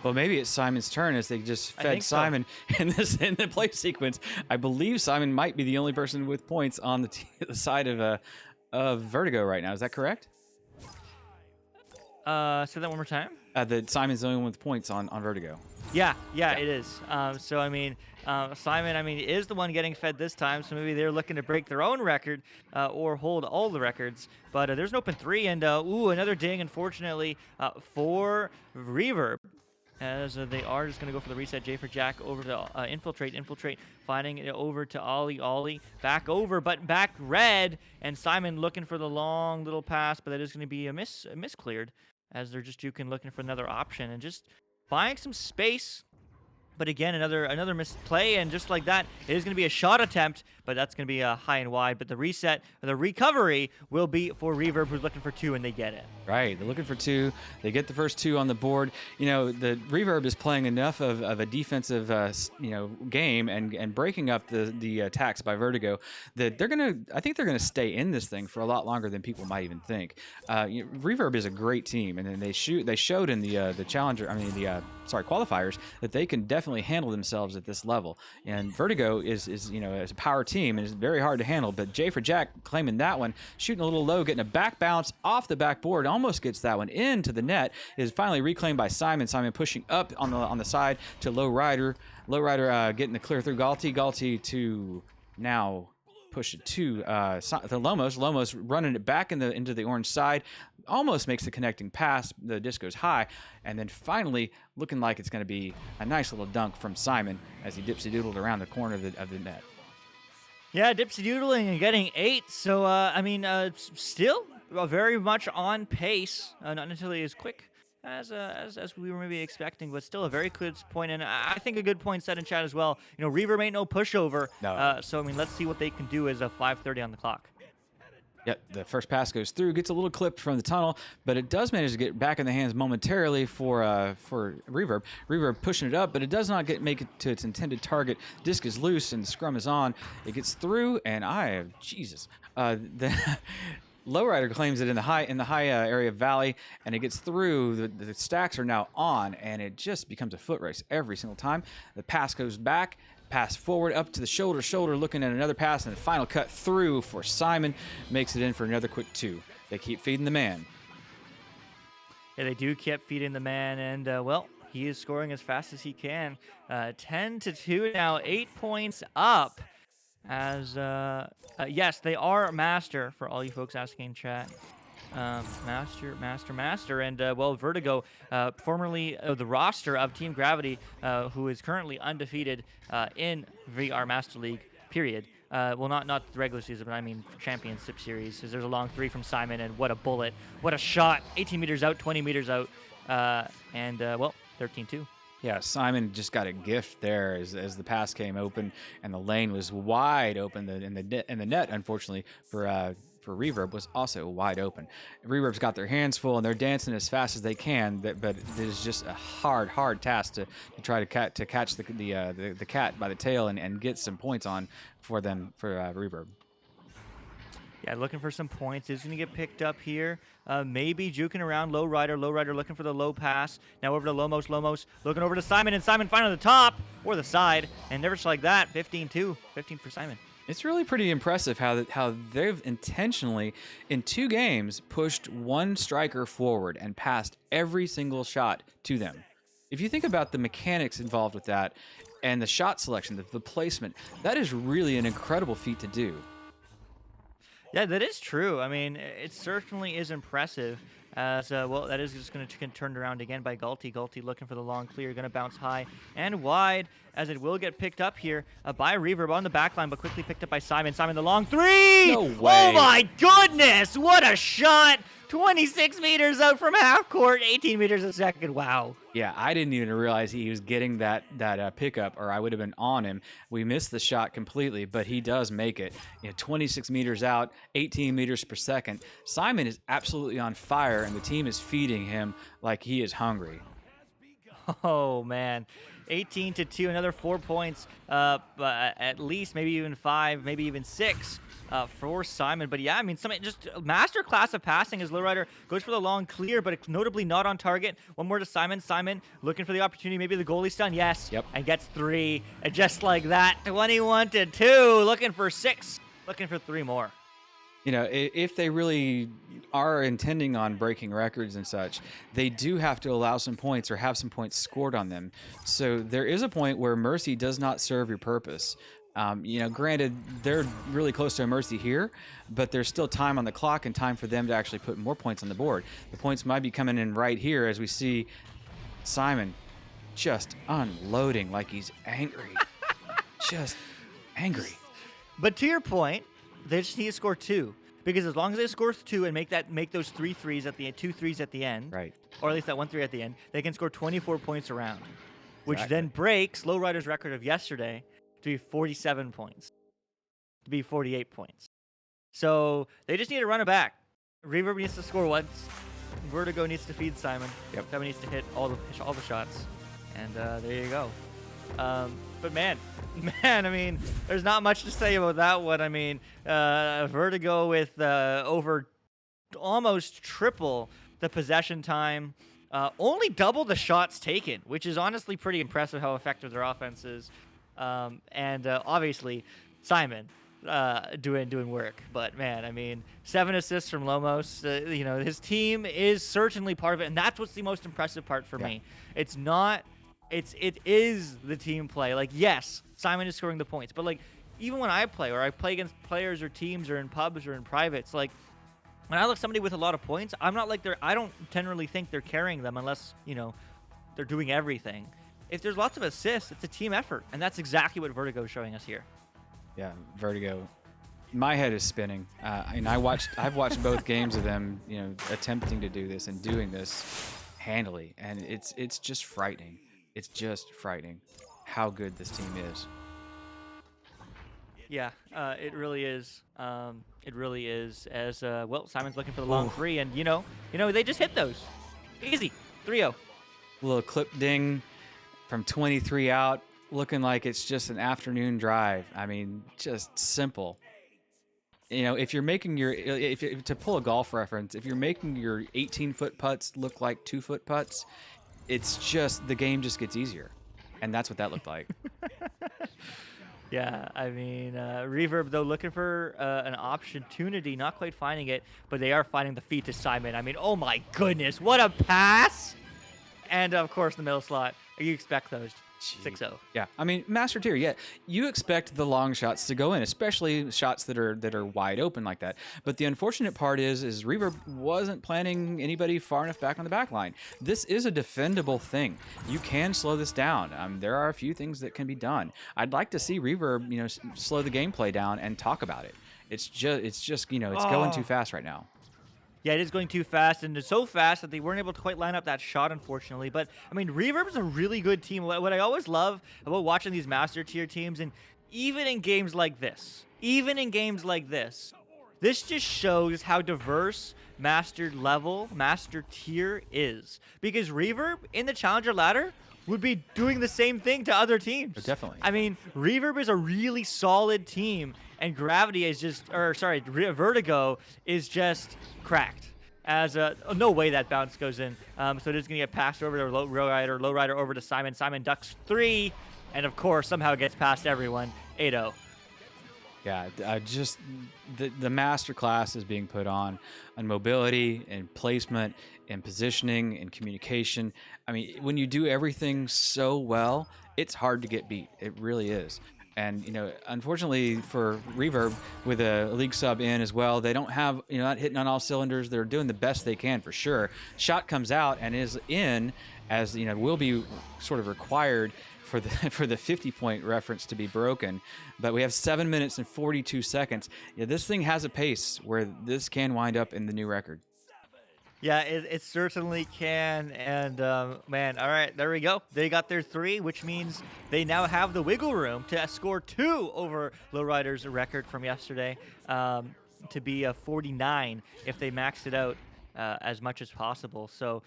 S4: Well, maybe it's Simon's turn as they just fed Simon in the play sequence. I believe Simon might be the only person with points on the side of Vertigo right now. Is that correct?
S3: Say that one more time.
S4: That Simon's the only one with points on Vertigo.
S3: Yeah, it is. So, I mean, Simon, is the one getting fed this time, so maybe they're looking to break their own record or hold all the records. But there's an open 3, and another ding, unfortunately, for Reverb. As they are just going to go for the reset. J for Jack over to Infiltrate. Infiltrate finding it over to Ollie. Ollie back over, but back red. And Simon looking for the long little pass, but that is going to be a miscleared, as they're just juking, looking for another option and just buying some space. But again, another misplay, and just like that, it is going to be a shot attempt, but that's going to be high and wide. But the reset, the recovery will be for Reverb, who's looking for 2, and they get it. Right,
S4: they're looking for 2. They get the first 2 on the board. The Reverb is playing enough of a defensive, game and breaking up the attacks by Vertigo that I think they're gonna stay in this thing for a lot longer than people might even think. Reverb is a great team, and then they showed in the challenger, qualifiers, that they can definitely handle themselves at this level. And Vertigo is a power team and is very hard to handle. But J for Jack claiming that one, shooting a little low, getting a back bounce off the backboard, almost gets that one into the net. Is finally reclaimed by Simon. Simon pushing up on the side to Lowrider. Lowrider getting the clear through Galti. Galti to now push it to the Lomos. Lomos running it back into the orange side. Almost makes the connecting pass. The disc goes high. And then finally, looking like it's going to be a nice little dunk from Simon as he dipsy-doodled around the corner of the net.
S3: Yeah, dipsy-doodling and getting 8. So, still very much on pace. Not necessarily as quick as we were maybe expecting, but still a very good point, and I think a good point said in chat as well. You know, Reverb ain't no pushover.
S4: No.
S3: So I mean, let's see what they can do as a 5:30 on the clock.
S4: Yep, the first pass goes through, gets a little clipped from the tunnel, but it does manage to get back in the hands momentarily for Reverb. Reverb pushing it up, but it does not make it to its intended target. Disc is loose and the scrum is on. It gets through, and Jesus. The Lowrider claims it in the high area of Valley, and it gets through. The stacks are now on, and it just becomes a foot race every single time. The pass goes back. Pass forward up to the shoulder, looking at another pass, and the final cut through for Simon. Makes it in for another quick 2. They keep feeding the man.
S3: Yeah, they do keep feeding the man, and well, he is scoring as fast as he can. 10-2 now, 8 points up. As yes, they are master for all you folks asking in chat. Master, and well, Vertigo, formerly the roster of Team Gravity, who is currently undefeated in VR Master League. Period. Well, not the regular season, but I mean Championship Series. Because there's a long 3 from Simon, and what a bullet, what a shot! 18 meters out, 20 meters out, and well, 13-2.
S4: Yeah, Simon just got a gift there as the pass came open and the lane was wide open. And the net, unfortunately, for Reverb was also wide open. Reverb's got their hands full and they're dancing as fast as they can, but it is just a hard task to try to catch the cat by the tail and get some points on for them for Reverb.
S3: Yeah, looking for some points. Is going to get picked up here. Maybe juking around Lowrider looking for the low pass. Now over to Lomos looking over to Simon, and Simon finally the top or the side, and never just like that. 15-2, 15 for Simon.
S4: It's really pretty impressive how they've intentionally, in 2 games, pushed one striker forward and passed every single shot to them. If you think about the mechanics involved with that and the shot selection, the placement, that is really an incredible feat to do.
S3: Yeah, that is true. I mean, it certainly is impressive. As well, that is just going to get turned around again by Galti. Galti looking for the long clear, going to bounce high and wide, as it will get picked up here by Reverb on the backline, but quickly picked up by Simon. Simon, the long 3!
S4: No way!
S3: Oh my goodness! What a shot! 26 meters out from half court, 18 meters a second. Wow.
S4: Yeah, I didn't even realize he was getting that pickup, or I would have been on him. We missed the shot completely, but he does make it. 26 meters out, 18 meters per second. Simon is absolutely on fire, and the team is feeding him like he is hungry.
S3: Oh, man. 18-2, another 4 points, at least, maybe even 5, maybe even 6 for Simon. But yeah, I mean, just a master class of passing as Lowrider goes for the long clear, but it's notably not on target. One more to Simon. Simon looking for the opportunity, maybe the goalie stun. Yes.
S4: Yep.
S3: And gets 3. And just like that, 21-2, looking for 6, looking for 3 more.
S4: If they really are intending on breaking records and such, they do have to allow some points or have some points scored on them. So there is a point where mercy does not serve your purpose. Granted, they're really close to a mercy here, but there's still time on the clock and time for them to actually put more points on the board. The points might be coming in right here as we see Simon just unloading like he's angry. Just angry.
S3: But to your point, they just need to score 2, because as long as they score 2 and make those 2 threes at the end,
S4: Right.
S3: or at least that 1 3 at the end, they can score 24 points around, which
S4: Exactly.
S3: then breaks Lowrider's record of yesterday to be 47 points, to be 48 points. So they just need to run it back. Reverb needs to score once. Vertigo needs to feed Simon.
S4: Yep.
S3: Simon needs to hit all the shots, and there you go. But man, I mean, there's not much to say about that one. I mean, Vertigo with over almost triple the possession time, only double the shots taken, which is honestly pretty impressive how effective their offense is. And obviously, Simon doing work. But man, I mean, 7 assists from Lomos. His team is certainly part of it, and that's what's the most impressive part for me. It is the team play. Like, yes, Simon is scoring the points, but like, even when I play, or I play against players or teams or in pubs or in privates, like, when I look at somebody with a lot of points, I don't generally think they're carrying them unless, they're doing everything. If there's lots of assists, it's a team effort, and that's exactly what Vertigo is showing us here.
S4: Yeah, Vertigo. My head is spinning. And I've watched both games of them, attempting to do this and doing this. handily, and it's just frightening. It's just frightening how good this team is.
S3: Yeah, it really is. It really is. As well, Simon's looking for the long three, and they just hit those. Easy, 3-0.
S4: Little clip ding from 23 out, looking like it's just an afternoon drive. I mean, just simple. If you're making to pull a golf reference, if you're making your 18-foot putts look like 2-foot putts, it's just the game just gets easier, and that's what that looked like.
S3: Yeah, I mean, Reverb, though, looking for an opportunity, not quite finding it, but they are finding the feed to Simon. I mean, oh my goodness, what a pass! And, of course, the middle slot. You expect those. 6-0.
S4: Yeah, I mean, master tier. Yeah, you expect the long shots to go in, especially shots that are wide open like that. But the unfortunate part is Reverb wasn't planning anybody far enough back on the back line. This is a defendable thing. You can slow this down. There are a few things that can be done. I'd like to see Reverb, slow the gameplay down and talk about it. It's just it's going too fast right now.
S3: Yeah, it is going too fast, and it's so fast that they weren't able to quite line up that shot, unfortunately. But, I mean, Reverb is a really good team. What I always love about watching these master tier teams, and even in games like this, this just shows how diverse master tier is. Because Reverb, in the Challenger ladder, would be doing the same thing to other teams.
S4: Oh, definitely.
S3: I mean, Reverb is a really solid team, and Vertigo is just cracked. No way that bounce goes in. So it is going to get passed over to low rider over to Simon. Simon ducks 3, and of course somehow gets past everyone. 8-0.
S4: Yeah, just the master class is being put on mobility and placement and positioning and communication. I mean, when you do everything so well, it's hard to get beat. It really is. And, unfortunately for Reverb, with a league sub in as well, they don't have, not hitting on all cylinders. They're doing the best they can for sure. Shot comes out and is in, as, will be sort of required for the 50-point reference to be broken. But we have 7 minutes and 42 seconds. Yeah, this thing has a pace where this can wind up in the new record.
S3: Yeah, it certainly can. And, man, all right, there we go. They got their 3, which means they now have the wiggle room to score 2 over Lowrider's record from yesterday, to be a 49 if they maxed it out as much as possible. So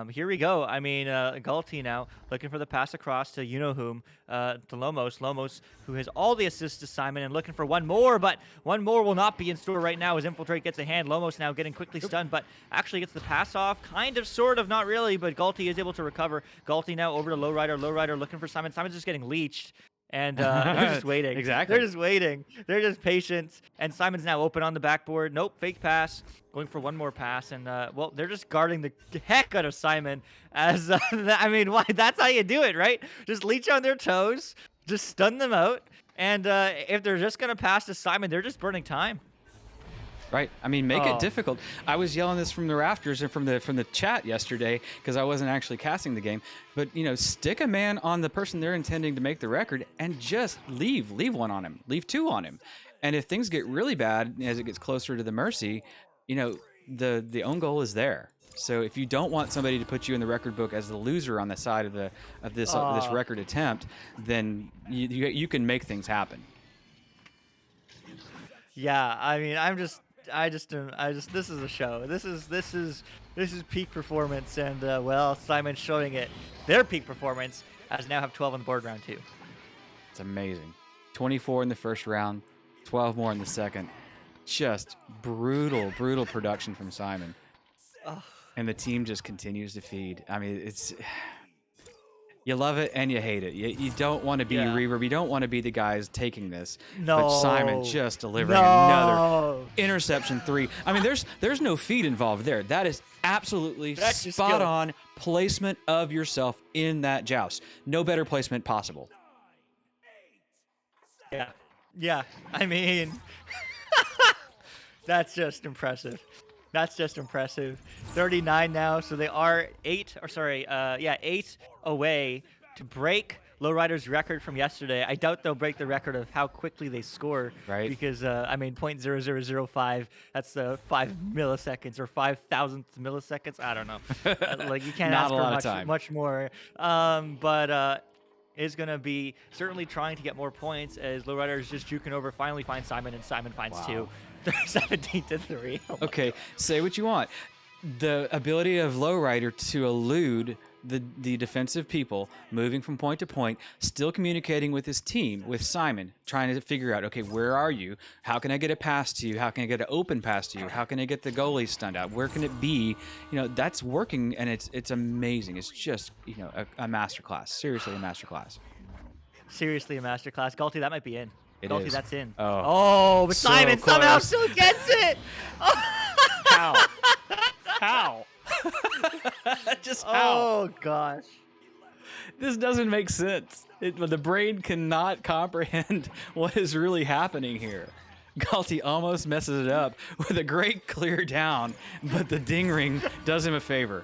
S3: here we go. I mean, Galti now looking for the pass across to you-know-whom, to Lomos. Lomos, who has all the assists to Simon, and looking for one more, but one more will not be in store right now as Infiltrate gets a hand. Lomos now getting quickly stunned, but actually gets the pass off. Kind of, sort of, not really, but Galti is able to recover. Galti now over to Lowrider. Lowrider looking for Simon. Simon's just getting leached. And they're just waiting.
S4: Exactly.
S3: They're just waiting. They're just patient. And Simon's now open on the backboard. Nope, fake pass. Going for one more pass. And, well, they're just guarding the heck out of Simon. As, I mean, why? That's how you do it, right? Just leech on their toes. Just stun them out. And if they're just going to pass to Simon, they're just burning time.
S4: Right. I mean, make it difficult. I was yelling this from the rafters and from the chat yesterday because I wasn't actually casting the game. But, stick a man on the person they're intending to make the record and just leave one on him, leave 2 on him. And if things get really bad as it gets closer to the mercy, the own goal is there. So if you don't want somebody to put you in the record book as the loser on the side of this record attempt, then you can make things happen.
S3: Yeah, I mean, this is a show. This is peak performance, and well, Simon's showing it. Their peak performance as now have 12 on the board round 2.
S4: It's amazing. 24 in the first round, 12 more in the second. Just brutal production from Simon. And the team just continues to feed. I mean, you love it and you hate it. You don't want to be Reverb. You don't want to be the guys taking this.
S3: No.
S4: But Simon just delivering another interception 3. I mean, there's no feed involved there. That is absolutely spot on placement of yourself in that joust. No better placement possible.
S3: Yeah. I mean, that's just impressive. 39 now, so they are 8 away to break Lowrider's record from yesterday. I doubt they'll break the record of how quickly they score.
S4: Right.
S3: Because, I mean, 0.0005, that's 5 milliseconds or 5,000th milliseconds. I don't know. Like, you can't
S4: Not
S3: ask
S4: a
S3: for
S4: lot of time.
S3: much more. But is going to be certainly trying to get more points as Lowrider is just juking over, finally finds Simon, and Simon finds
S4: Wow.
S3: 2. They're 17-3. Oh my
S4: Okay, say what you want. The ability of Lowrider to elude the defensive people, moving from point to point, still communicating with his team, with Simon, trying to figure out, okay, where are you? How can I get a pass to you? How can I get an open pass to you? How can I get the goalie stunned out? Where can it be? That's working, and it's amazing. It's just, a masterclass. Seriously, a masterclass.
S3: Seriously, a masterclass. Galti, that might be in.
S4: It
S3: Galti,
S4: is.
S3: that's in.
S4: Oh.
S3: But
S4: So
S3: Simon somehow
S4: close.
S3: still gets it.
S4: How? How? Just how?
S3: Oh, gosh.
S4: This doesn't make sense. The brain cannot comprehend what is really happening here. Galti almost messes it up with a great clear down, but the ding ring does him a favor.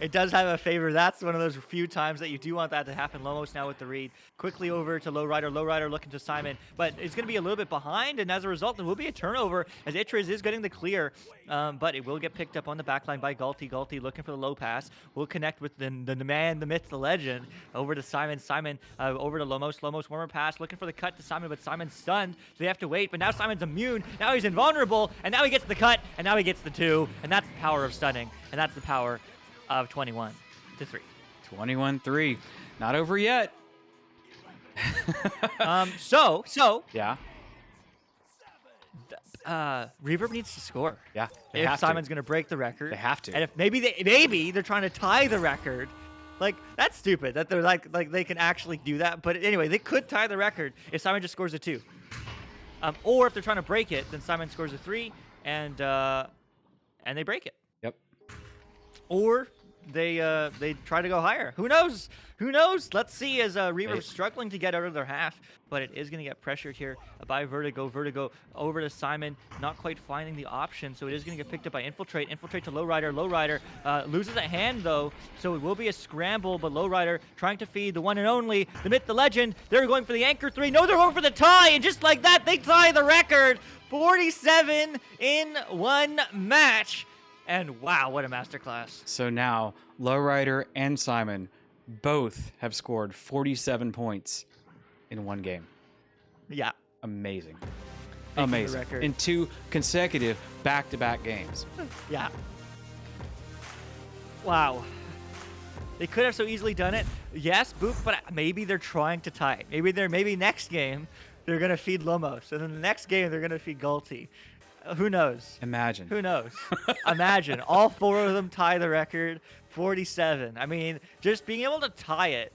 S3: It does have a favor. That's one of those few times that you do want that to happen. Lomos now with the read. Quickly over to Lowrider. Lowrider looking to Simon, but it's going to be a little bit behind, and as a result, there will be a turnover as Itriz is getting the clear, but it will get picked up on the back line by Galti. Galti looking for the low pass. Will connect with the man, the myth, the legend. Over to Simon. Simon over to Lomos. Lomos warmer pass. Looking for the cut to Simon, but Simon's stunned, so they have to wait. But now Simon's immune. Now he's invulnerable, and now he gets the cut, and now he gets the 2, and that's the power of stunning, and that's the power of 21-3.
S4: 21-3. Not over yet.
S3: So
S4: Yeah.
S3: Reverb needs to score.
S4: Yeah. They
S3: If
S4: have
S3: Simon's
S4: to.
S3: going to break the record.
S4: They have to.
S3: And if maybe they're trying to tie the record. Like, that's stupid that they're like they can actually do that. But anyway, they could tie the record if Simon just scores a 2. Or if they're trying to break it, then Simon scores a 3 and they break it.
S4: Yep.
S3: Or they try to go higher. Who knows? Who knows? Let's see as Reverb struggling to get out of their half, but it is going to get pressured here by Vertigo. Vertigo over to Simon, not quite finding the option, so it is going to get picked up by Infiltrate. Infiltrate to Lowrider. Lowrider loses a hand, though, so it will be a scramble, but Lowrider trying to feed the one and only, the myth, the legend. They're going for the anchor 3. No, they're going for the tie, and just like that, they tie the record. 47 in one match. And wow, what a masterclass.
S4: So now, Lowrider and Simon both have scored 47 points in one game.
S3: Yeah.
S4: Amazing.
S3: the
S4: Amazing.
S3: record.
S4: In 2 consecutive back-to-back games.
S3: Yeah. Wow. They could have so easily done it. Yes, Boop, but maybe they're trying to tie it. Maybe next game they're going to feed Lomos. And then the next game they're going to feed Galti. Who knows?
S4: Imagine.
S3: Who knows? Imagine. All 4 of them tie the record. 47. I mean, just being able to tie it,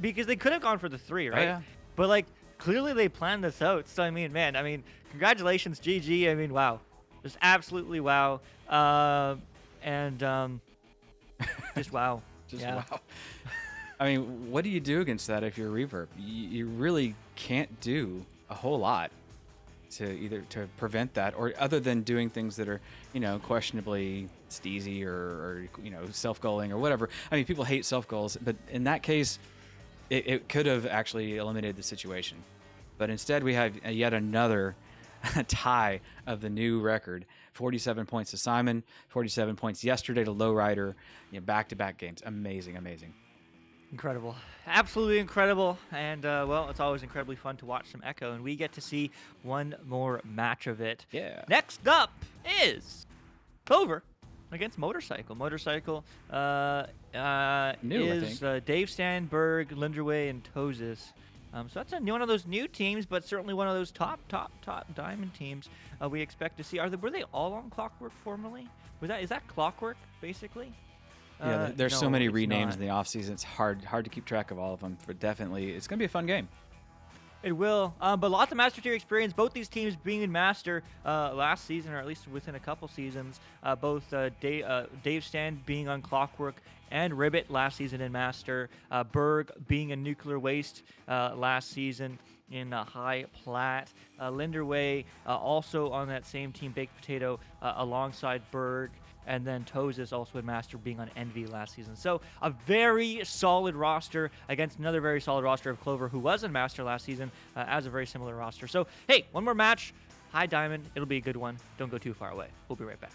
S3: because they could have gone for the 3, right?
S4: yeah.
S3: But, like, clearly they planned this out. So, I mean, man, congratulations, GG. I mean, wow. Just absolutely wow. Just wow.
S4: Just
S3: Yeah.
S4: wow. I mean, what do you do against that if you're Reverb? You really can't do a whole lot to prevent that, or other than doing things that are, questionably steezy or self-goaling or whatever. I mean, people hate self-goals, but in that case, it could have actually eliminated the situation. But instead, we have yet another tie of the new record. 47 points to Simon, 47 points yesterday to Lowrider. Back-to-back games. Amazing, amazing.
S3: Incredible. Absolutely incredible. And, well, it's always incredibly fun to watch some Echo, and we get to see one more match of it.
S4: Yeah.
S3: Next up is Clover against Motorcycle. Motorcycle
S4: New, I
S3: is
S4: think.
S3: Dave Sandberg, Linderway, and Tozis. So that's one of those new teams, but certainly one of those top diamond teams we expect to see. Were they all on Clockwork formerly? Is that Clockwork, basically?
S4: Yeah, there's so
S3: no,
S4: many
S3: it's
S4: renames
S3: not.
S4: in the offseason. It's hard to keep track of all of them. But definitely, it's going to be a fun game.
S3: It will, but lots of Master Tier experience. Both these teams being in Master last season, or at least within a couple seasons. Both Dave Stand being on Clockwork and Ribbit last season in Master. Berg being a Nuclear Waste last season in High Plat. Linderway also on that same team, Baked Potato, alongside Berg. and then Toes also a Master being on Envy last season. So a very solid roster against another very solid roster of Clover, who was in Master last season as a very similar roster. So, hey, one more match. High Diamond. It'll be a good one. Don't go too far away. We'll be right back.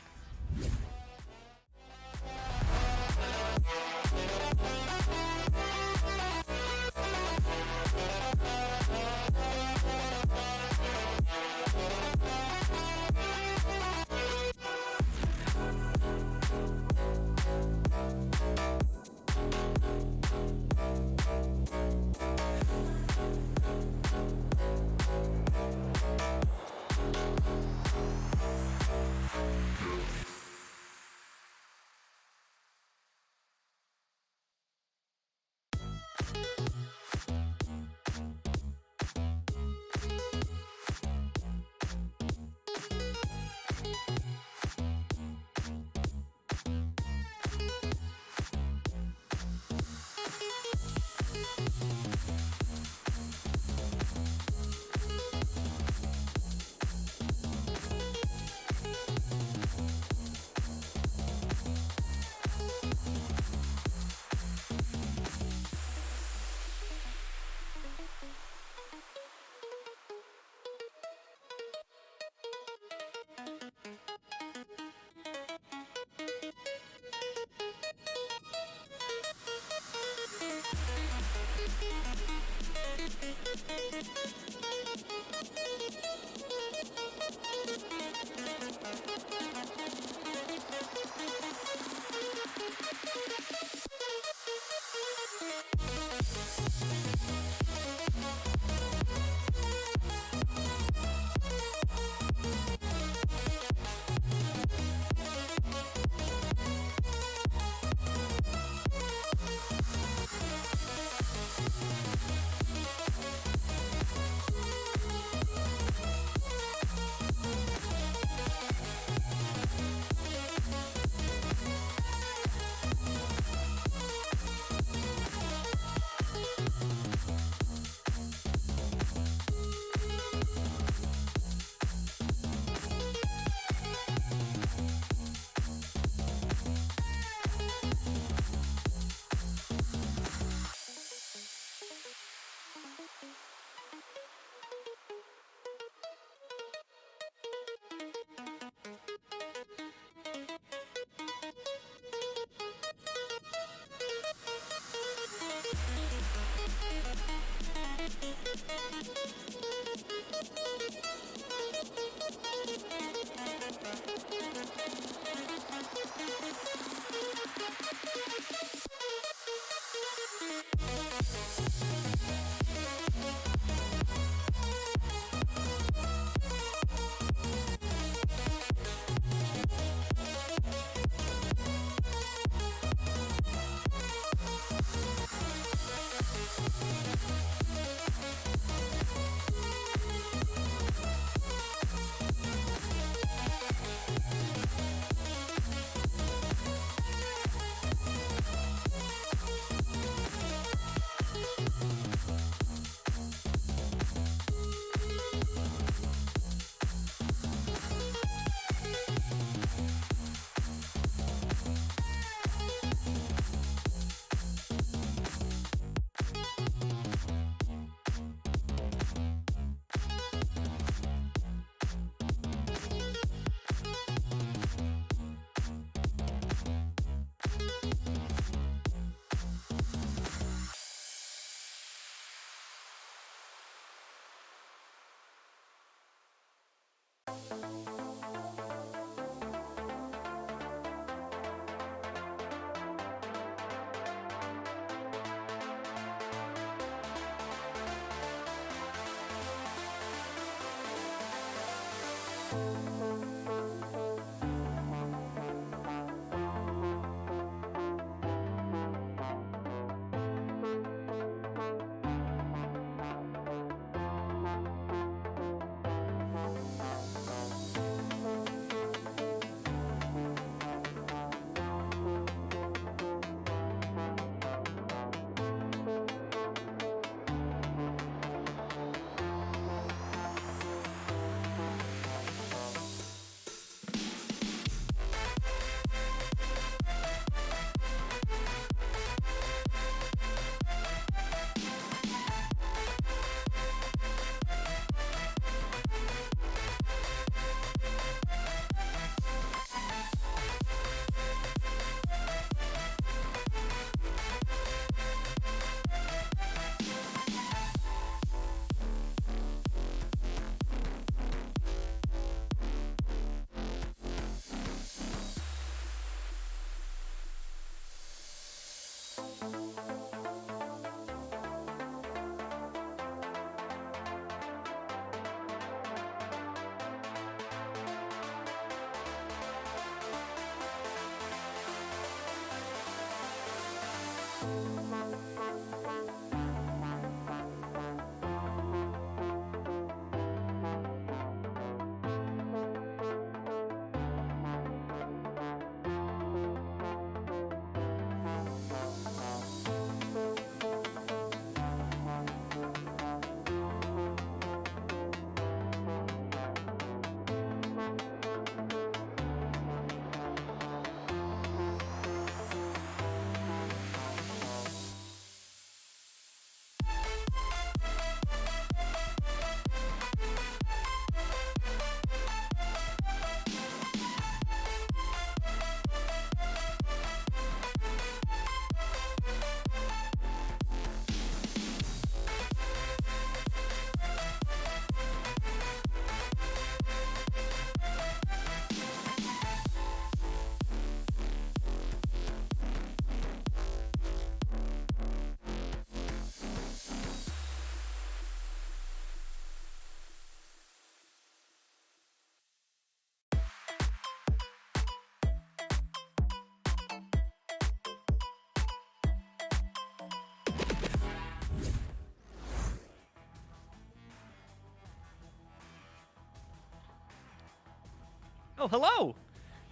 S3: Oh, hello.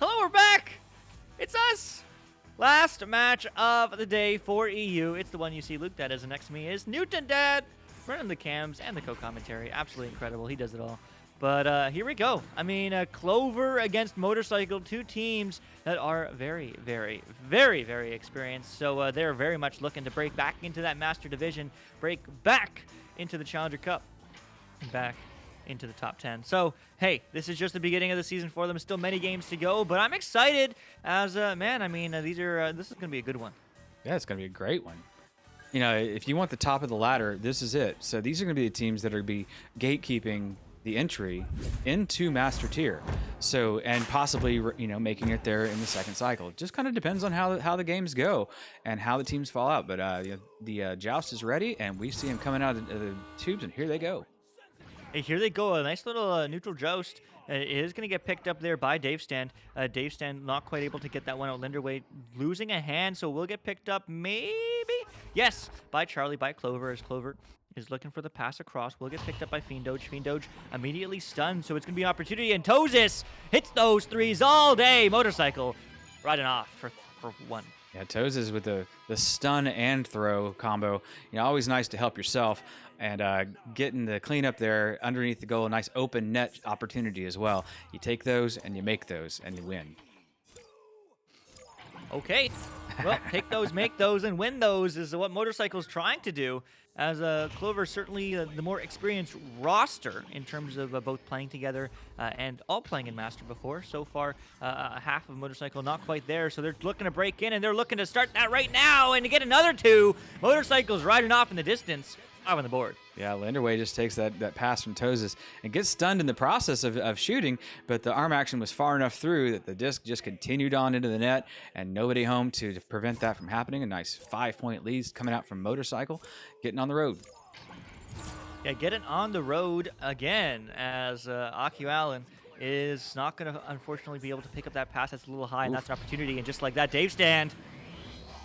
S3: Hello, we're back. It's us. Last match of the day for EU. It's the one you see Luke Dad as. Next to me is Newton Dad, running the cams and the co-commentary. Absolutely incredible. He does it all. But here we go. I mean, Clover against Motorcycle, two teams that are very, very, very, very experienced. So they're very much looking to break back into that Master Division, break back into the Challenger Cup, and back into the top 10. So, hey, this is just the beginning of the season for them. Still many games to go, but I'm excited as, man, I mean, this is going to be a good one.
S4: Yeah, it's going to be a great one. You know, if you want the top of the ladder, this is it. So these are going to be the teams that are going to be gatekeeping the entry into Master Tier. So, and possibly, you know, making it there in the second cycle. It just kind of depends on how the games go and how the teams fall out. But the joust is ready, and we see them coming out of the tubes, and here they go.
S3: Hey, here they go. A nice little neutral joust. It is going to get picked up there by Dave Stand. Dave Stand not quite able to get that one out. Linderway losing a hand, so will get picked up maybe? Yes, by Charlie, by Clover, as Clover is looking for the pass across. Will get picked up by Fiendoge. Fiendoge immediately stunned, so it's going to be an opportunity. And Tozis hits those threes all day. Motorcycle riding off for one.
S4: Yeah, Tozis with the stun and throw combo. You know, always nice to help yourself. And getting the cleanup there underneath the goal, a nice open net opportunity as well. You take those and you make those and you win.
S3: Okay. Well, take those, make those, and win those is what Motorcycle's trying to do. As Clover certainly the more experienced roster in terms of both playing together and all playing in Master before. So far, half of Motorcycle not quite there, so they're looking to break in, and they're looking to start that right now and to get another two. Motorcycle's riding off in the distance. 5 on the board.
S4: Yeah, Linderway just takes that pass from Tozis and gets stunned in the process of shooting, but the arm action was far enough through that the disc just continued on into the net and nobody home to prevent that from happening. A nice 5-point lead coming out from Motorcycle, getting on the road.
S3: Yeah, getting on the road again as Aki Allen is not going to, unfortunately, be able to pick up that pass. That's a little high, and that's an opportunity. And just like that, Dave Stand,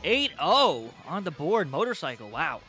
S3: 8-0 on the board. Motorcycle, wow.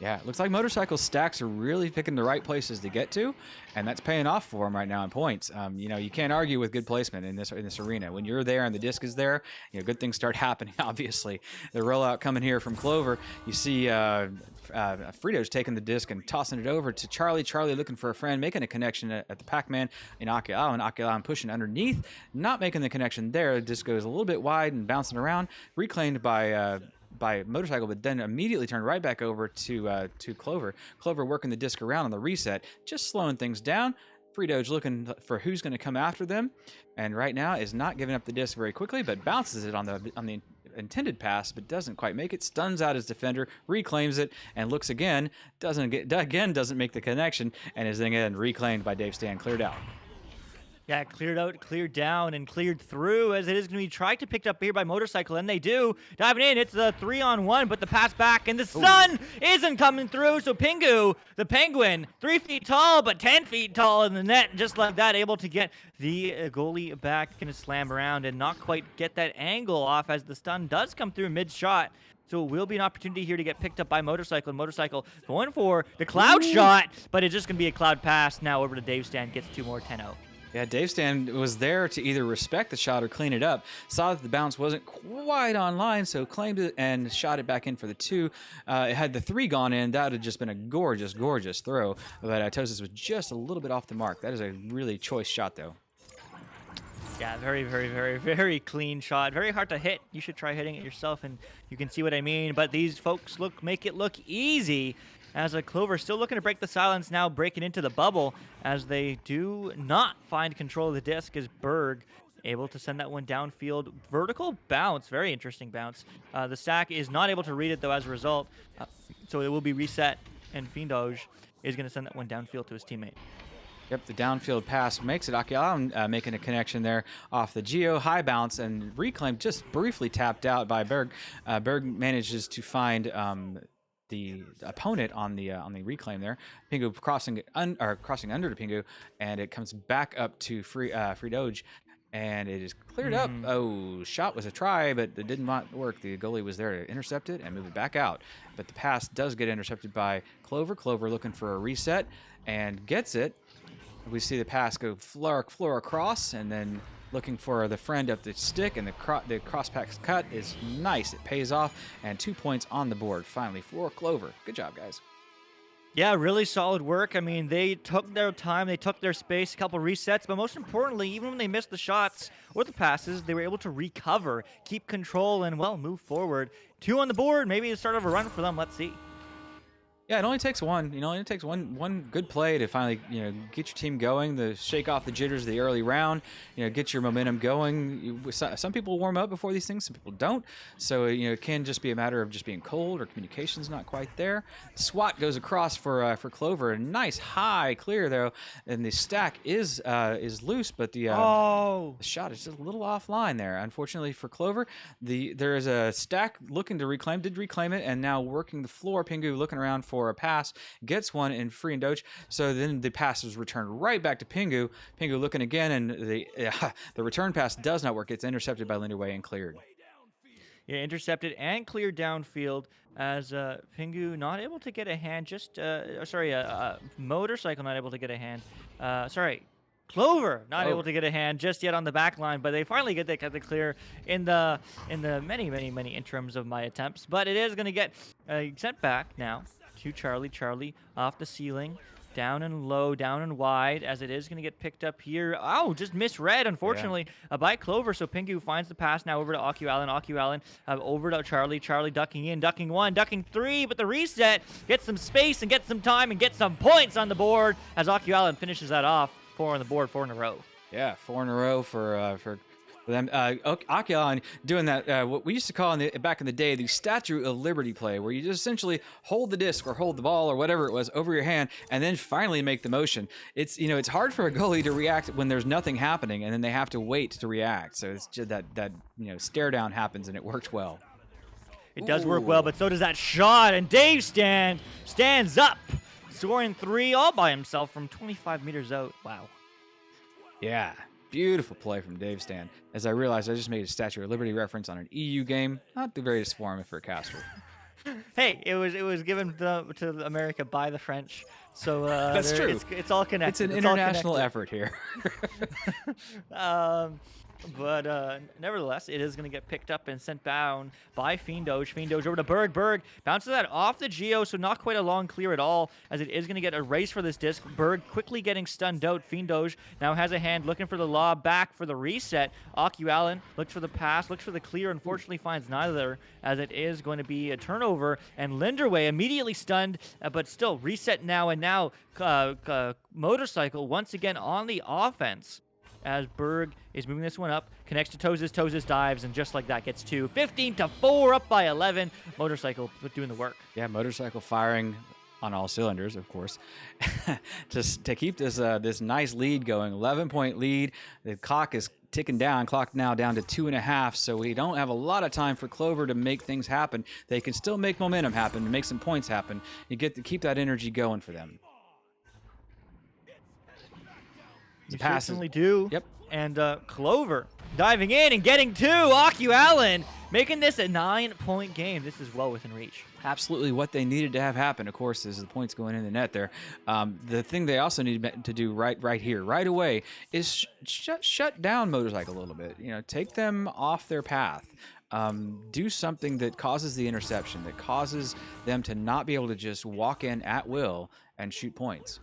S4: Yeah, it looks like Motorcycle stacks are really picking the right places to get to, and that's paying off for them right now in points. You know, you can't argue with good placement in this arena. When you're there and the disc is there, you know, good things start happening, obviously. The rollout coming here from Clover, you see Frito's taking the disc and tossing it over to Charlie. Charlie looking for a friend, making a connection at the Pac-Man in Aki Allen. Aki Allen pushing underneath, not making the connection there. The disc goes a little bit wide and bouncing around, reclaimed by Motorcycle, but then immediately turned right back over to Clover. Clover working the disc around on the reset, just slowing things down. Frito's looking for who's going to come after them, and right now is not giving up the disc very quickly, but bounces it on the intended pass, but doesn't quite make it. Stuns out his defender, reclaims it, and looks again. Doesn't make the connection, and is then again reclaimed by Dave Stan, cleared out.
S3: Yeah, cleared out, cleared down, and cleared through as it is going to be tried to pick up here by Motorcycle, and they do. Diving in, it's the 3-on-1, but the pass back, and the sun isn't coming through, so Pingu, the Penguin, 3 feet tall, but 10 feet tall in the net, and just like that, able to get the goalie back, going to slam around and not quite get that angle off as the stun does come through mid-shot. So it will be an opportunity here to get picked up by Motorcycle, and Motorcycle going for the cloud shot, but it's just going to be a cloud pass now over to Dave Stan, gets 2 more, 10-0.
S4: Yeah, Dave Stan was there to either respect the shot or clean it up. Saw that the bounce wasn't quite online, so claimed it and shot it back in for the 2. Had the 3 gone in, that would have just been a gorgeous, gorgeous throw. But Tozis was just a little bit off the mark. That is a really choice shot, though.
S3: Yeah, very, very, very, very clean shot. Very hard to hit. You should try hitting it yourself, and you can see what I mean. But these folks make it look easy. As a Clover still looking to break the silence now, breaking into the bubble as they do not find control of the disc as Berg able to send that one downfield. Vertical bounce, very interesting bounce. The stack is not able to read it though as a result, so it will be reset, and Fiendoge is going to send that one downfield to his teammate.
S4: Yep, the downfield pass makes it. Aki Allen making a connection there off the Geo. High bounce and reclaim just briefly tapped out by Berg. Berg manages to find the opponent on the reclaim there. Pingu crossing under to Pingu, and it comes back up to Fritoge, and it is cleared up. Oh, shot was a try, but it did not work. The goalie was there to intercept it and move it back out. But the pass does get intercepted by Clover. Clover looking for a reset and gets it. We see the pass go floor across, and then looking for the friend up the stick, and the cross pass cut is nice. It pays off, and 2 points on the board. Finally, for Clover. Good job, guys.
S3: Yeah, really solid work. I mean, they took their time, they took their space, a couple resets, but most importantly, even when they missed the shots or the passes, they were able to recover, keep control, and, well, move forward. 2 on the board, maybe the start of a run for them. Let's see.
S4: Yeah, it only takes one. You know, it only takes one good play to finally, get your team going. To shake off the jitters of the early round. Get your momentum going. Some people warm up before these things. Some people don't. So it can just be a matter of just being cold or communication's not quite there. Swat goes across for Clover. A nice high clear though, and the stack is loose, but the shot is just a little offline there. Unfortunately for Clover, there is a stack looking to reclaim. Did reclaim it, and now working the floor. Pingu looking around for a pass, gets one in free and doge. So then the pass is returned right back to Pingu. Pingu looking again, and the return pass does not work. It's intercepted by Linderway and cleared.
S3: Yeah, intercepted and cleared downfield as Pingu not able to get a hand. Motorcycle not able to get a hand. Clover not able to get a hand just yet on the back line, but they finally get the clear in the many interims of my attempts. But it is going to get sent back now to Charlie. Charlie off the ceiling, down and low, down and wide, as it is going to get picked up here. Oh, just misread, unfortunately, by Clover. So Pingu finds the pass now over to Allen. Allen over to Charlie. Charlie ducking in, ducking 1, ducking 3, but the reset gets some space and gets some time and gets some points on the board as Allen finishes that off. 4 on the board, 4 in a row.
S4: Yeah, 4 in a row for them. Akilan doing that, what we used to call back in the day, the Statue of Liberty play, where you just essentially hold the disc or hold the ball or whatever it was over your hand, and then finally make the motion. It's it's hard for a goalie to react when there's nothing happening, and then they have to wait to react. So it's just that stare down happens, and it worked well.
S3: It does work well, but so does that shot, and Dave stands up, scoring 3 all by himself from 25 meters out. Wow.
S4: Yeah. Beautiful play from Dave Stan. As I realized, I just made a Statue of Liberty reference on an EU game. Not the greatest form for a caster.
S3: Hey, it was given to America by the French, so
S4: that's true.
S3: It's all connected.
S4: It's an international effort here.
S3: But nevertheless, it is going to get picked up and sent down by Fiendoge. Fiendoge over to Berg. Berg bounces that off the Geo, so not quite a long clear at all, as it is going to get a race for this disc. Berg quickly getting stunned out. Fiendoge now has a hand looking for the lob back for the reset. Allen looks for the pass, looks for the clear, unfortunately finds neither, as it is going to be a turnover, and Linderway immediately stunned, but still reset now, and now Motorcycle once again on the offense, as Berg is moving this one up, connects to Tozes. Tozes dives, and just like that gets 2. 15-4, up by 11. Motorcycle doing the work.
S4: Yeah, Motorcycle firing on all cylinders, of course, just to keep this nice lead going. 11-point lead. The clock is ticking down. Clock now down to 2.5, so we don't have a lot of time for Clover to make things happen. They can still make momentum happen and make some points happen. You get to keep that energy going for them.
S3: You certainly do.
S4: Yep.
S3: And Clover diving in and getting 2. Allen making this a 9-point game. This is well within reach.
S4: Absolutely what they needed to have happen, of course, is the points going in the net there. The thing they also need to do right here, right away, is shut down Motorcycle a little bit. Take them off their path. Do something that causes the interception, that causes them to not be able to just walk in at will and shoot points.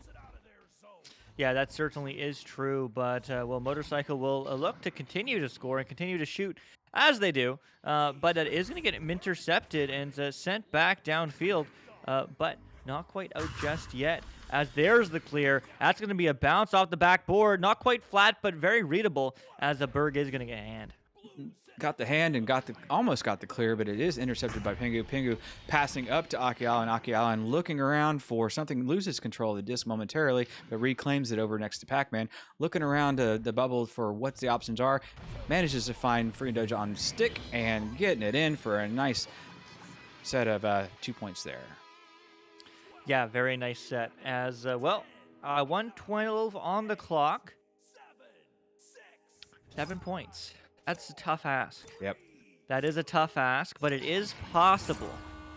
S3: Yeah, that certainly is true, but Motorcycle will look to continue to score and continue to shoot as they do, but that is going to get intercepted and sent back downfield, but not quite out just yet, as there's the clear. That's going to be a bounce off the backboard, not quite flat, but very readable, as the Berg is going to get a hand.
S4: Got the hand and almost got the clear, but it is intercepted by Pingu. Pingu passing up to Allen looking around for something, loses control of the disc momentarily, but reclaims it over next to Pac-Man. Looking around the bubble for what the options are, manages to find Free and Doge on stick and getting it in for a nice set of 2 points there.
S3: Yeah, very nice set. As 1:12 on the clock. 7 points. That's a tough ask.
S4: Yep.
S3: That is a tough ask, but it is possible.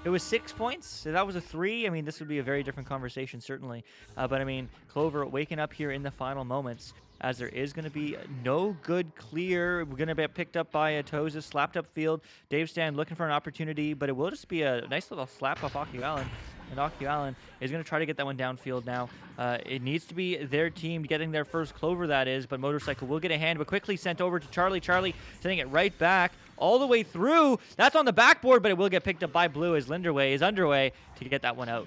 S3: it was 6 points. So that was a 3. I mean, this would be a very different conversation, certainly. But I mean, Clover waking up here in the final moments, as there is going to be no good clear. We're going to be picked up by a Toza, slapped up field. Dave Stan looking for an opportunity, but it will just be a nice little slap off Aki Allen. And Aki Allen is going to try to get that one downfield now. It needs to be their team getting their first Clover, that is, but Motorcycle will get a hand, but quickly sent over to Charlie. Charlie sending it right back all the way through. That's on the backboard, but it will get picked up by Blue as Linderway is underway to get that one out.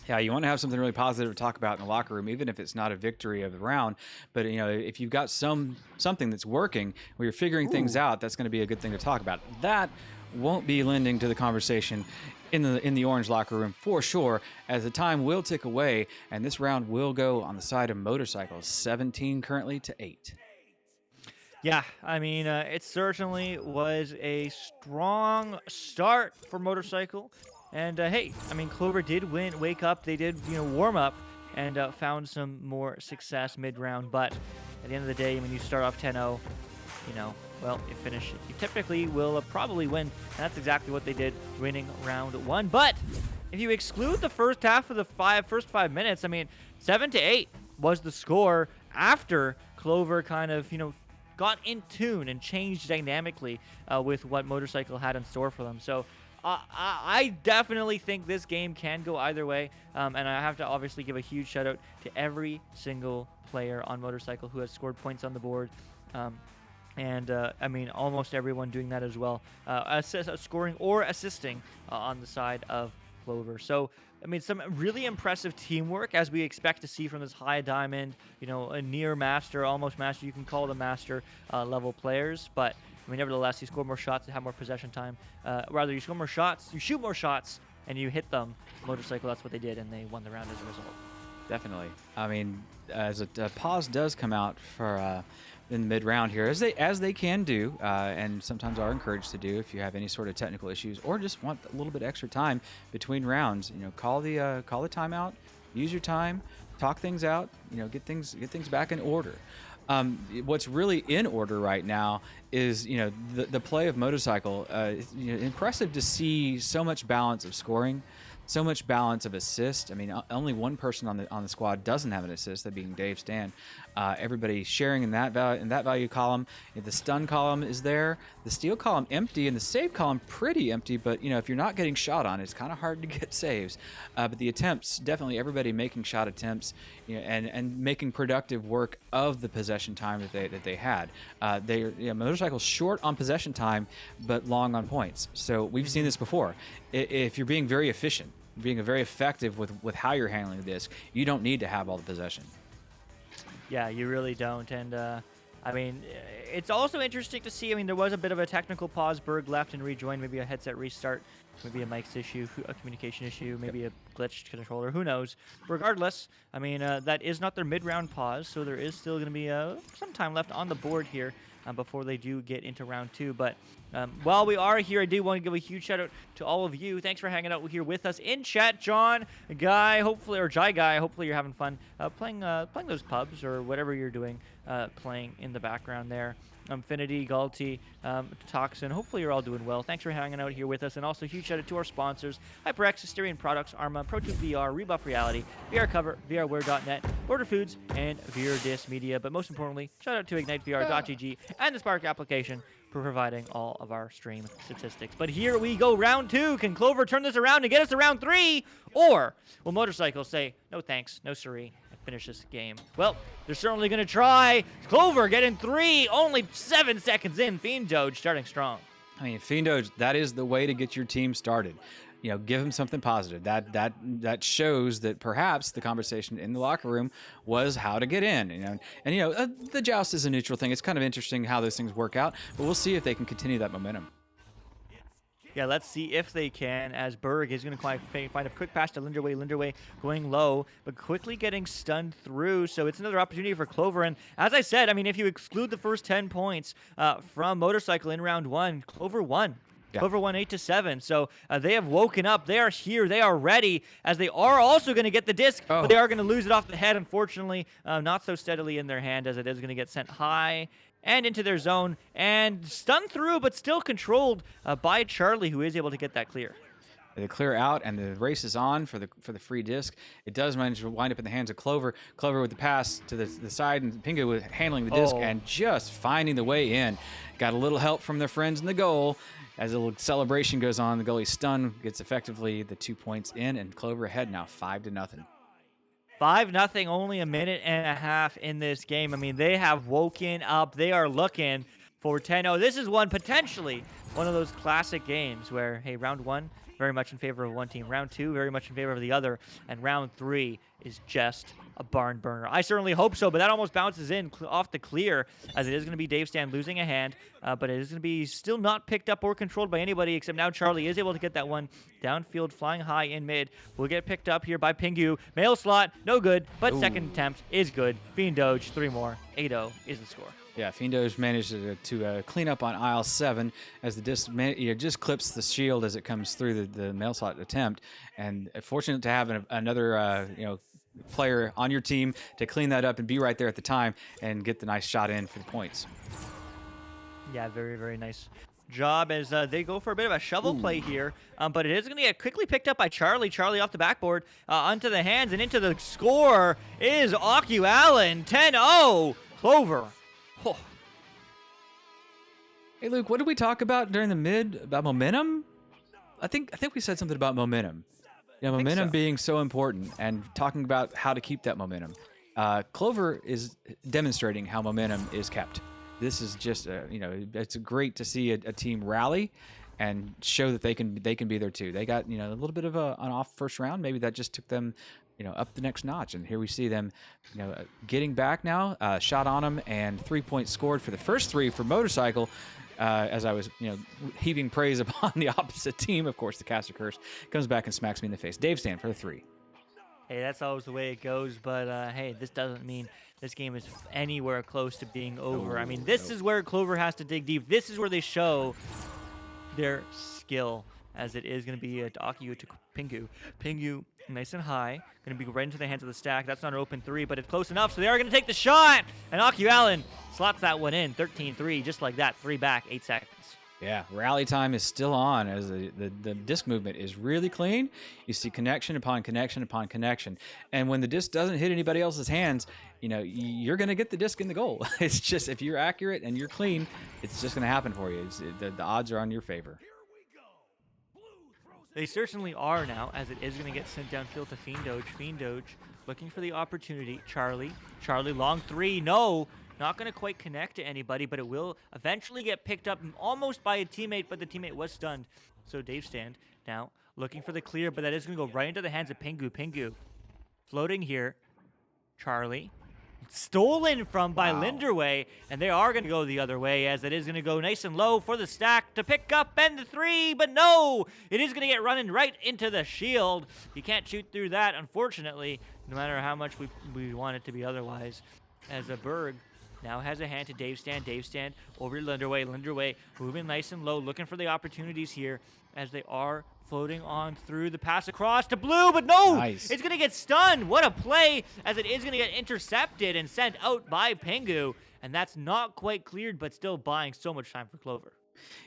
S4: Yeah, you want to have something really positive to talk about in the locker room, even if it's not a victory of the round. But if you've got something that's working, where you're figuring things out, that's going to be a good thing to talk about. That won't be lending to the conversation in the orange locker room for sure, as the time will tick away, and this round will go on the side of Motorcycle, 17 currently to 8.
S3: Yeah, I mean, it certainly was a strong start for Motorcycle. And hey, I mean, Clover did wake up. They did, warm up and found some more success mid-round. But at the end of the day, when you start off 10-0, well, you typically will probably win. And that's exactly what they did, winning round 1. But if you exclude the first half of the first 5 minutes, I mean, 7-8 was the score after Clover kind of, got in tune and changed dynamically with what Motorcycle had in store for them. So I definitely think this game can go either way, and I have to obviously give a huge shout out to every single player on Motorcycle who has scored points on the board. I mean, almost everyone doing that as well, scoring or assisting on the side of Clover. So, I mean, some really impressive teamwork as we expect to see from this high diamond, a near master, almost master, you can call them master level players. But, I mean, nevertheless, you score more shots, you have more possession time. Rather, you score more shots, you shoot more shots, and you hit them. Motorcycle, that's what they did, and they won the round as a result.
S4: Definitely. I mean, as a pause does come out for in the mid-round here, as they can do, and sometimes are encouraged to do if you have any sort of technical issues or just want a little bit extra time between rounds. Call the timeout, use your time, talk things out. Get things back in order. What's really in order right now is the play of Motorcycle. Impressive to see so much balance of scoring, so much balance of assist. I mean, only one person on the squad doesn't have an assist, that being Dave Stan. Everybody sharing in that value column. The stun column is there, the steal column empty, and the save column pretty empty. But if you're not getting shot on, it's kind of hard to get saves. But the attempts, definitely everybody making shot attempts, and making productive work of the possession time that they had. Motorcycle's short on possession time, but long on points. So we've seen this before. If you're being very efficient, being very effective with how you're handling this, you don't need to have all the possession. Yeah,
S3: you really don't. And I mean, it's also interesting to see. I mean, there was a bit of a technical pause. Berg left and rejoined. Maybe a headset restart. Maybe a mic's issue, a communication issue, maybe a glitched controller. Who knows? Regardless, I mean, that is not their mid-round pause, so there is still going to be some time left on the board here before they do get into round 2. But while we are here, I do want to give a huge shout out to all of you. Thanks for hanging out here with us in chat. John, Guy, hopefully, or Jai Guy, hopefully you're having fun playing those pubs or whatever you're doing, playing in the background there. Infinity, Galti, Toxin, hopefully you're all doing well. Thanks for hanging out here with us. And also huge shout out to our sponsors, HyperX, Asterion Products, Arma, Pro2 VR, Rebuff Reality, VR Cover, VRWare.net, Border Foods, and VRDisc Media. But most importantly, shout out to IgniteVR.gg and the Spark application for providing all of our stream statistics. But here we go, round 2. Can Clover turn this around and get us to round 3? Or will Motorcycle say, no thanks, no siree, finish this game? Well, they're certainly going to try. Clover getting 3, only 7 seconds in. Fiend Doge starting strong.
S4: I mean, Fiend Doge, that is the way to get your team started. Give them something positive. That shows that perhaps the conversation in the locker room was how to get in. The joust is a neutral thing. It's kind of interesting how those things work out, but we'll see if they can continue that momentum.
S3: Yeah, let's see if they can, as Berg is going to find a quick pass to Linderway. Linderway going low, but quickly getting stunned through. So it's another opportunity for Clover. And as I said, I mean, if you exclude the first 10 points from Motorcycle in round 1, Clover won. Yeah. Clover won 8-7. So they have woken up. They are here. They are ready, as they are also going to get the disc, but they are going to lose it off the head, unfortunately. Not so steadily in their hand, as it is going to get sent high and into their zone and stunned through, but still controlled by Charlie, who is able to get that clear.
S4: They clear out, and the race is on for the free disc. It does manage to wind up in the hands of Clover. Clover with the pass to the side, and Pingu with handling the disc and just finding the way in. Got a little help from their friends in the goal. As a little celebration goes on, the goalie stun gets effectively the 2 points in, and Clover ahead now 5-0.
S3: 5-0, only a minute and a half in this game. I mean, they have woken up. They are looking for 10-0. This is potentially one of those classic games where, hey, round one, very much in favor of one team. Round two, very much in favor of the other. And round three is just a barn burner. I certainly hope so, but that almost bounces in off the clear, as it is going to be Dave Stan losing a hand, but it is going to be still not picked up or controlled by anybody, except now Charlie is able to get that one downfield, flying high in mid. Will get picked up here by Pingu. Mail slot, no good, but second attempt is good. Fiend Doge, 3 more. 8-0 is the score.
S4: Yeah, Fiendo's managed to clean up on aisle 7 as the disc just clips the shield as it comes through the mail slot attempt. And fortunate to have another player on your team to clean that up and be right there at the time and get the nice shot in for the points.
S3: Yeah, very, very nice job as they go for a bit of a shovel play here. But it is going to get quickly picked up by Charlie. Charlie off the backboard, onto the hands, and into the score is Aku Allen. 10-0, Clover. Oh.
S4: Hey, Luke, what did we talk about during the mid about momentum? I think we said something about momentum. Yeah, momentum being so important and talking about how to keep that momentum. Clover is demonstrating how momentum is kept. This is just, it's great to see a team rally and show that they can be there too. They got, a little bit of an off first round. Maybe that just took them, up the next notch. And here we see them, getting back now, shot on them, and 3 points scored for the first 3 for Motorcycle. As I was, heaping praise upon the opposite team, of course, the Caster Curse comes back and smacks me in the face. Dave Stan for the 3.
S3: Hey, that's always the way it goes, but hey, this doesn't mean this game is anywhere close to being over. I mean, this is where Clover has to dig deep. This is where they show their skill, as it is going to be Aku to Pingu. Pingu, nice and high, going to be right into the hands of the stack. That's not an open 3, but it's close enough, so they are going to take the shot, and Aku Allen slots that one in. 13-3, just like that. 3 back, 8 seconds.
S4: Yeah, rally time is still on as the disc movement is really clean. You see connection upon connection upon connection. And when the disc doesn't hit anybody else's hands, you're going to get the disc in the goal. It's just, if you're accurate and you're clean, it's just going to happen for you. The odds are on your favor.
S3: They certainly are now, as it is going to get sent downfield to Fiend Doge. Fiend Doge looking for the opportunity. Charlie, long 3, no. Not going to quite connect to anybody, but it will eventually get picked up almost by a teammate, but the teammate was stunned. So Dave Stand now looking for the clear, but that is going to go right into the hands of Pingu. Pingu floating here. Charlie stolen from by Linderway, and they are going to go the other way, as it is going to go nice and low for the stack to pick up and the 3, but no! It is going to get running right into the shield. You can't shoot through that, unfortunately, no matter how much we want it to be otherwise, as a Berg now has a hand to Dave Stand. Dave Stand over to Linderway. Linderway moving nice and low, looking for the opportunities here as they are floating on through the pass across to Blue, but no!
S4: Nice.
S3: It's going to get stunned. What a play, as it is going to get intercepted and sent out by Pingu, and that's not quite cleared, but still buying so much time for Clover.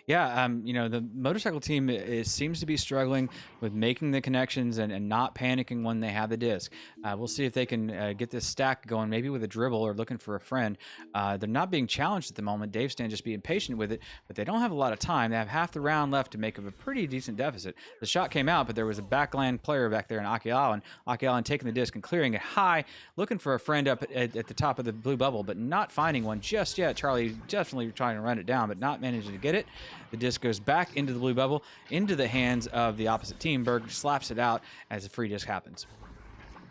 S4: Yeah, the Motorcycle team seems to be struggling with making the connections and not panicking when they have the disc. We'll see if they can get this stack going, maybe with a dribble or looking for a friend. They're not being challenged at the moment. Dave Stan just being patient with it, but they don't have a lot of time. They have half the round left to make a pretty decent deficit. The shot came out, but there was a backland player back there in Aku Allen. Aku Allen taking the disc and clearing it high, looking for a friend up at the top of the blue bubble, but not finding one just yet. Charlie definitely trying to run it down, but not managing to get it. The disc goes back into the blue bubble, into the hands of the opposite team. Berg slaps it out as a free disc happens.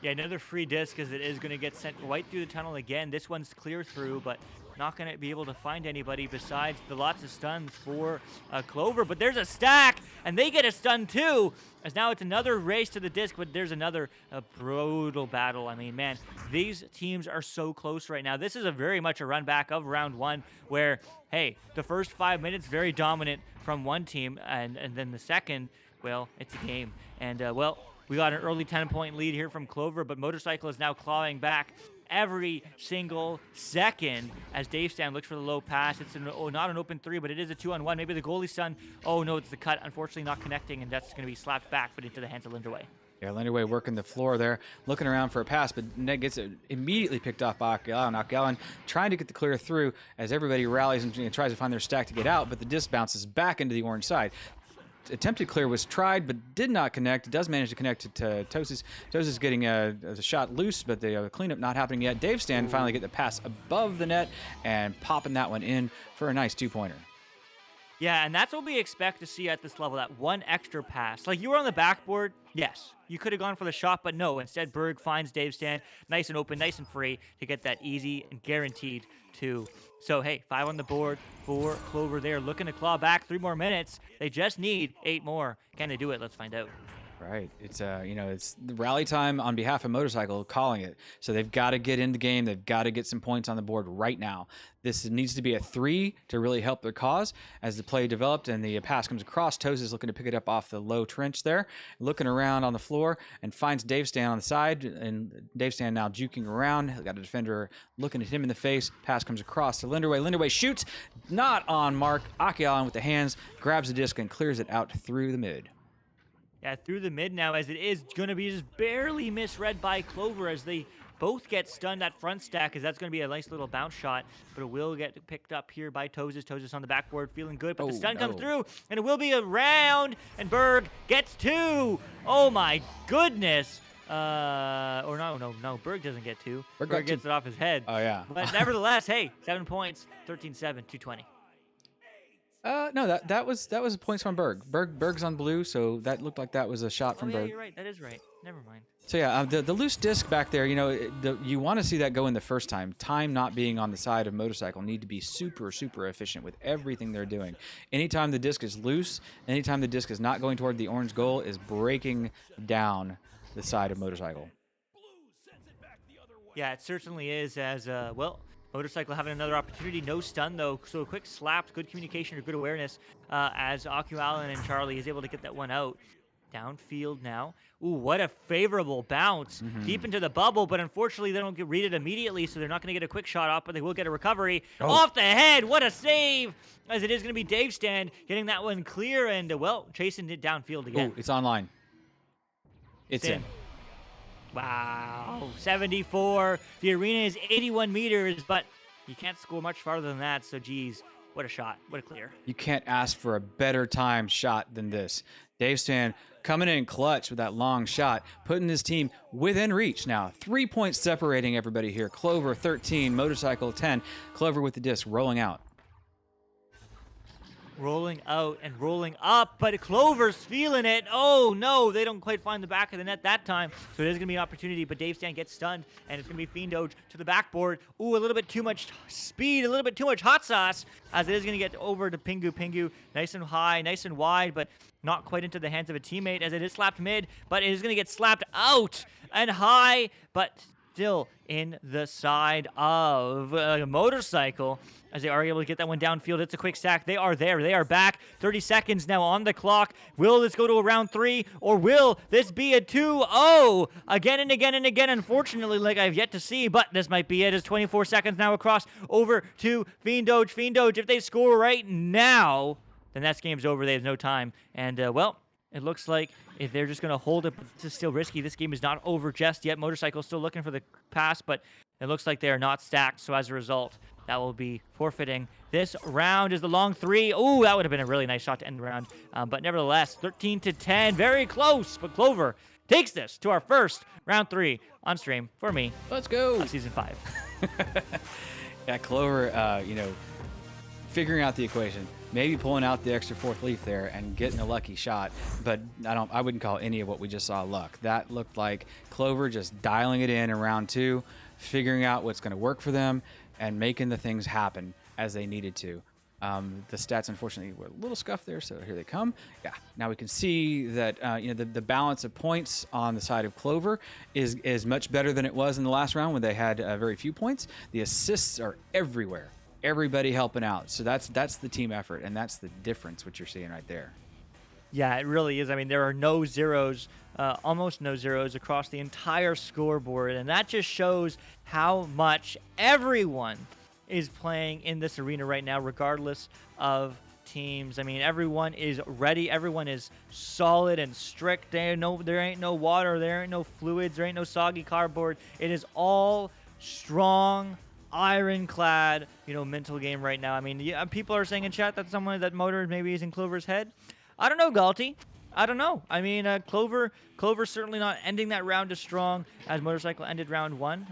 S3: Yeah, another free disc, as it is going to get sent right through the tunnel again. This one's clear through, but not going to be able to find anybody besides the lots of stuns for Clover. But there's a stack, and they get a stun too, as now it's another race to the disc, but there's another brutal battle. I mean, man, these teams are so close right now. This is very much a run back of round 1 where, hey, the first 5 minutes very dominant from one team, and then the second, well, it's a game. And, well, we got an early 10-point lead here from Clover, but Motorcycle is now clawing back every single second as Dave Stan looks for the low pass. It's not an open 3, but it is a 2-on-1. Maybe the goalie's son. Oh, no, it's the cut. Unfortunately, not connecting, and that's going to be slapped back, but into the hands of Linderway.
S4: Yeah, Linderway working the floor there, looking around for a pass, but Ned gets it immediately picked off by Akialan. Akialan trying to get the clear through as everybody rallies and tries to find their stack to get out, but the disc bounces back into the orange side. Attempted clear was tried, but did not connect. It does manage to connect to Tosis. Tosis getting a shot loose, but the cleanup not happening yet. Dave Stan finally get the pass above the net and popping that one in for a nice 2-pointer.
S3: Yeah, and that's what we expect to see at this level, that one extra pass. Like, you were on the backboard, yes. You could have gone for the shot, but no. Instead, Berg finds Dave Stan nice and open, nice and free to get that easy and guaranteed 2. So, hey, 5 on the board for Clover there. Looking to claw back 3 more minutes. They just need 8 more. Can they do it? Let's find out.
S4: Right. It's it's the rally time on behalf of Motorcycle calling it. So they've got to get in the game. They've got to get some points on the board right now. This needs to be a 3 to really help their cause. As the play developed and the pass comes across, Toes is looking to pick it up off the low trench there, looking around on the floor and finds Dave Stan on the side. And Dave Stan now juking around. Got a defender looking at him in the face. Pass comes across to Linderway. Linderway shoots, not on mark. Akialan with the hands grabs the disc and clears it out through the mid.
S3: Yeah, through the mid now, as it is going to be just barely misread by Clover as they both get stunned at front stack, as that's going to be a nice little bounce shot, but it will get picked up here by Tosis. Tosis on the backboard, feeling good, but the stun comes through, and it will be a round, and Berg gets 2. Oh my goodness. Or no, Berg doesn't get 2. Berg gets it off his head.
S4: Oh, yeah.
S3: But nevertheless, hey, 7 points, 13-7, 220.
S4: No, that was points from Berg. Berg's on blue, so that looked like that was a shot from
S3: yeah,
S4: Berg.
S3: You're right. That is right. Never mind.
S4: So yeah, the loose disc back there, you want to see that go in the first time. Time not being on the side of Motorcycle need to be super, super efficient with everything they're doing. Anytime the disc is loose, anytime the disc is not going toward the orange goal, is breaking down the side of Motorcycle.
S3: Yeah, it certainly is. As Motorcycle having another opportunity. No stun, though. So a quick slap, good communication or good awareness as Akialan and Charlie is able to get that one out. Downfield now. Ooh, what a favorable bounce. Deep into the bubble, but unfortunately they don't read it immediately, so they're not going to get a quick shot off, but they will get a recovery. Off the head. What a save, as it is going to be Dave Stan getting that one clear and, chasing it downfield again.
S4: Ooh, it's online. It's in.
S3: Wow, 74. The arena is 81 meters, but you can't score much farther than that, so geez, what a shot. What a clear.
S4: You can't ask for a better time shot than this. Dave Stan coming in clutch with that long shot, putting his team within reach now. 3 points separating everybody here. Clover 13, Motorcycle 10. Clover with the disc rolling out.
S3: Rolling out and rolling up, but Clover's feeling it. Oh, no, they don't quite find the back of the net that time, so it is going to be an opportunity, but Dave Stan gets stunned, and it's going to be Fiendoge to the backboard. Ooh, a little bit too much speed, a little bit too much hot sauce, as it is going to get over to Pingu. Pingu, nice and high, nice and wide, but not quite into the hands of a teammate, as it is slapped mid, but it is going to get slapped out and high, but still in the side of Motorcycle, as they are able to get that one downfield. It's a quick stack. They are there. They are back. 30 seconds now on the clock. Will this go to a round 3, or will this be a 2-0? Again and again and again, unfortunately, like I've yet to see, but this might be it. It's 24 seconds now across over to Fiendoge. Fiendoge, if they score right now, then that game's over. They have no time. And, it looks like if they're just going to hold it, but this is still risky. This game is not over just yet. Motorcycle still looking for the pass, but it looks like they are not stacked. So as a result, that will be forfeiting. This round is the long 3. Ooh, that would have been a really nice shot to end the round. But nevertheless, 13-10, very close. But Clover takes this to our first round 3 on stream for me.
S4: Let's go.
S3: Season 5.
S4: Yeah, Clover, figuring out the equation. Maybe pulling out the extra 4th leaf there and getting a lucky shot, but I wouldn't call any of what we just saw luck. That looked like Clover just dialing it in round 2, figuring out what's going to work for them, and making the things happen as they needed to. The stats, unfortunately, were a little scuffed there, so here they come. Yeah, now we can see that the balance of points on the side of Clover is much better than it was in the last round when they had very few points. The assists are everywhere. Everybody helping out. So that's the team effort, and that's the difference, what you're seeing right there.
S3: Yeah, it really is. I mean, there are no zeros, almost no zeros across the entire scoreboard, and that just shows how much everyone is playing in this arena right now, regardless of teams. I mean, everyone is ready. Everyone is solid and strict. There ain't no water. There ain't no fluids. There ain't no soggy cardboard. It is all strong, ironclad, mental game right now. I mean, yeah, people are saying in chat that that motor maybe is in Clover's head. I don't know, Galti. I don't know. I mean, Clover certainly not ending that round as strong as Motorcycle ended round one.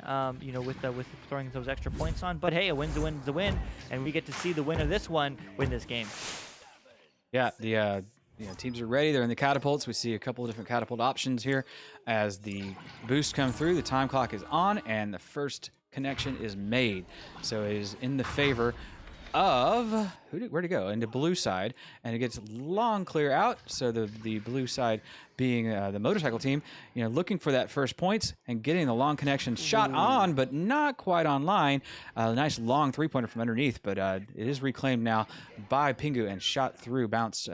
S3: With throwing those extra points on. But hey, a win's a win's a win, and we get to see the winner of this one win this game.
S4: Yeah, the teams are ready. They're in the catapults. We see a couple of different catapult options here as the boost come through. The time clock is on, and the first connection is made. So it is in the favor of where'd it go? Into blue side, and it gets long clear out. So the blue side being the motorcycle team, looking for that first points and getting the long connection shot on, but not quite online. A nice long 3-pointer from underneath, but it is reclaimed now by Pingu and shot through, bounce,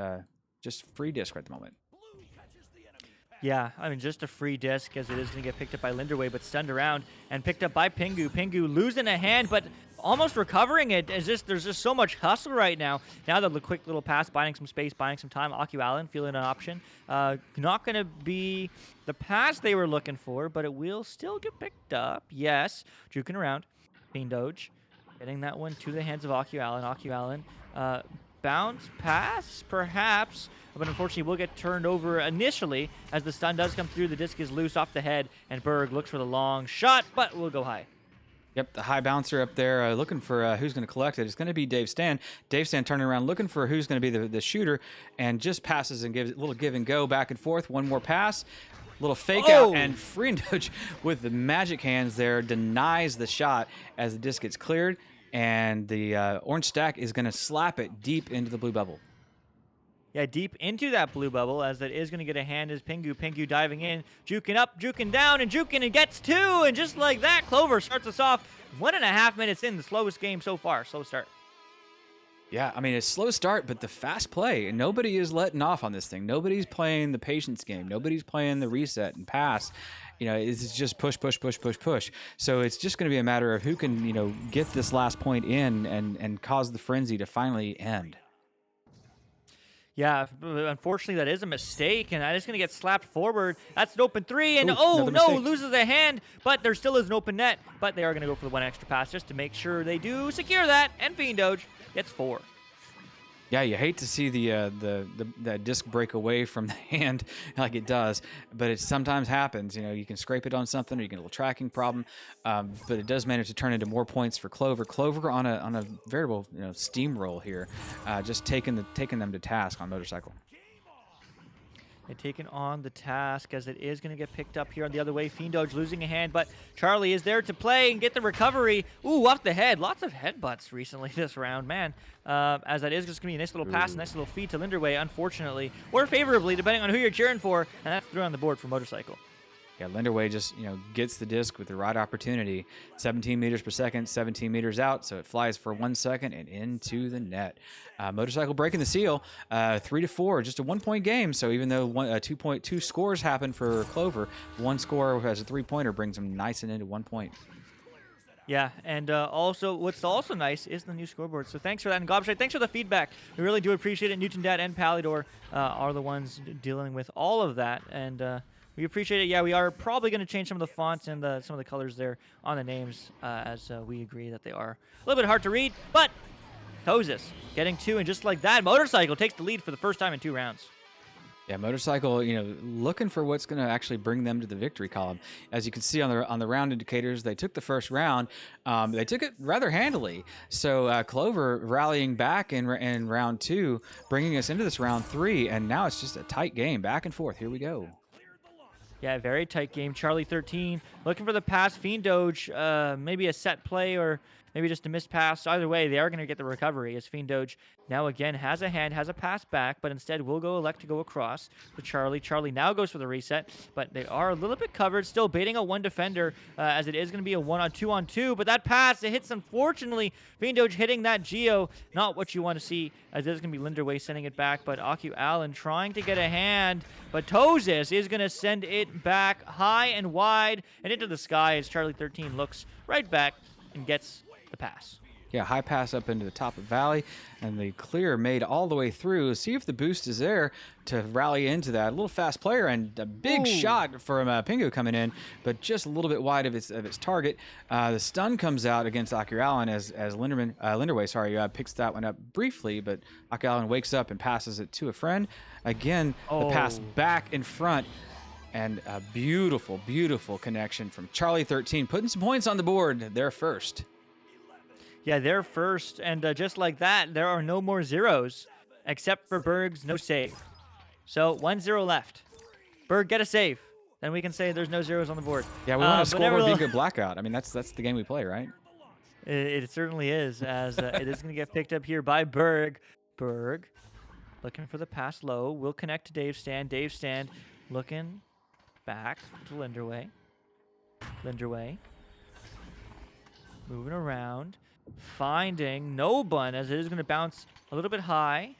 S4: just free disc right at the moment.
S3: Yeah, I mean, just a free disc as it is going to get picked up by Linderway, but stunned around and picked up by Pingu. Pingu losing a hand, but almost recovering it. There's just so much hustle right now. Now the quick little pass, buying some space, buying some time. Aku Allen feeling an option. Not going to be the pass they were looking for, but it will still get picked up. Yes, juking around. Fiendoge getting that one to the hands of Aku Allen. Aku Allen, bounce pass, perhaps. But unfortunately, will get turned over initially as the stun does come through. The disc is loose off the head, and Berg looks for the long shot, but will go high.
S4: Yep, the high bouncer up there looking for who's going to collect it. It's going to be Dave Stan. Dave Stan turning around looking for who's going to be the shooter, and just passes and gives a little give and go back and forth. One more pass, little fake out, and Friendoge with the magic hands there denies the shot as the disc gets cleared, and the orange stack is going to slap it deep into the blue bubble.
S3: Yeah, deep into that blue bubble, as that is going to get a hand as Pingu. Pingu diving in, juking up, juking down, and juking, and gets two. And just like that, Clover starts us off 1.5 minutes in, the slowest game so far. Slow start.
S4: Yeah, I mean, it's slow start, but the fast play. And nobody is letting off on this thing. Nobody's playing the patience game. Nobody's playing the reset and pass. It's just push, push, push, push, push. So it's just going to be a matter of who can, get this last point in and cause the frenzy to finally end.
S3: Yeah, unfortunately, that is a mistake, and that is going to get slapped forward. That's an open three, and loses a hand, but there still is an open net. But they are going to go for the one extra pass just to make sure they do secure that, and Fiendoge gets 4.
S4: Yeah, you hate to see the disc break away from the hand like it does, but it sometimes happens. You can scrape it on something, or you get a little tracking problem, but it does manage to turn into more points for Clover. Clover on a veritable steamroll here, just taking them to task on motorcycle.
S3: They're taking on the task as it is going to get picked up here on the other way. Fiendoge losing a hand, but Charlie is there to play and get the recovery. Ooh, off the head. Lots of headbutts recently this round, man. As that is just going to be a nice little pass, a nice little feed to Linderway, unfortunately, or favorably, depending on who you're cheering for, and that's through on the board for Motorcycle.
S4: Yeah, Linderway just gets the disc with the right opportunity. 17 meters per second, 17 meters out, so it flies for 1 second and into the net. Motorcycle breaking the seal, 3-4, just a 1-point game. So even though 2.2 scores happen for Clover, one score as a 3-pointer brings them nice and into 1 point.
S3: Yeah, and also, what's also nice is the new scoreboard. So thanks for that, and Gobshite, thanks for the feedback. We really do appreciate it. Newton Dad and Palidor are the ones dealing with all of that, and we appreciate it. Yeah, we are probably going to change some of the fonts and some of the colors there on the names as we agree that they are a little bit hard to read. But Tozis getting 2, and just like that, Motorcycle takes the lead for the first time in 2 rounds.
S4: Yeah, Motorcycle, looking for what's going to actually bring them to the victory column. As you can see on the round indicators, they took the first round. They took it rather handily. So Clover rallying back in round 2, bringing us into this round 3, and now it's just a tight game, back and forth. Here we go.
S3: Yeah, very tight game. Charlie 13 looking for the pass. Fiendoge, maybe a set play or maybe just a missed pass. Either way, they are going to get the recovery as Fiend Doge now again has a hand, has a pass back, but instead will elect to go across to Charlie. Charlie now goes for the reset, but they are a little bit covered, still baiting a one defender as it is going to be a 1-on-2-on-2, but that pass, it hits, unfortunately. Fiend Doge hitting that Geo, not what you want to see, as it is going to be Linderway sending it back, but Aku Allen trying to get a hand, but Tozis is going to send it back high and wide and into the sky as Charlie 13 looks right back and gets the pass.
S4: Yeah, high pass up into the top of Valley, and the clear made all the way through. See if the boost is there to rally into that. A little fast player and a big shot from Pingu coming in, but just a little bit wide of its target. The stun comes out against Aku Allen as Linderway picks that one up briefly, but Aku Allen wakes up and passes it to a friend. Again, the pass back in front. And a beautiful, beautiful connection from Charlie 13, putting some points on the board. They're first.
S3: Yeah, they're first, and just like that, there are no more zeros, except for Berg's no save. So 1-0 left. Berg, get a save. Then we can say there's no zeros on the board.
S4: Yeah, we want to score or be good blackout. I mean, that's the game we play, right?
S3: It certainly is, as it is going to get picked up here by Berg. Berg looking for the pass low. Will connect to Dave Stand. Dave Stand looking back to Linderway. Linderway moving around. Finding no bun as it is going to bounce a little bit high,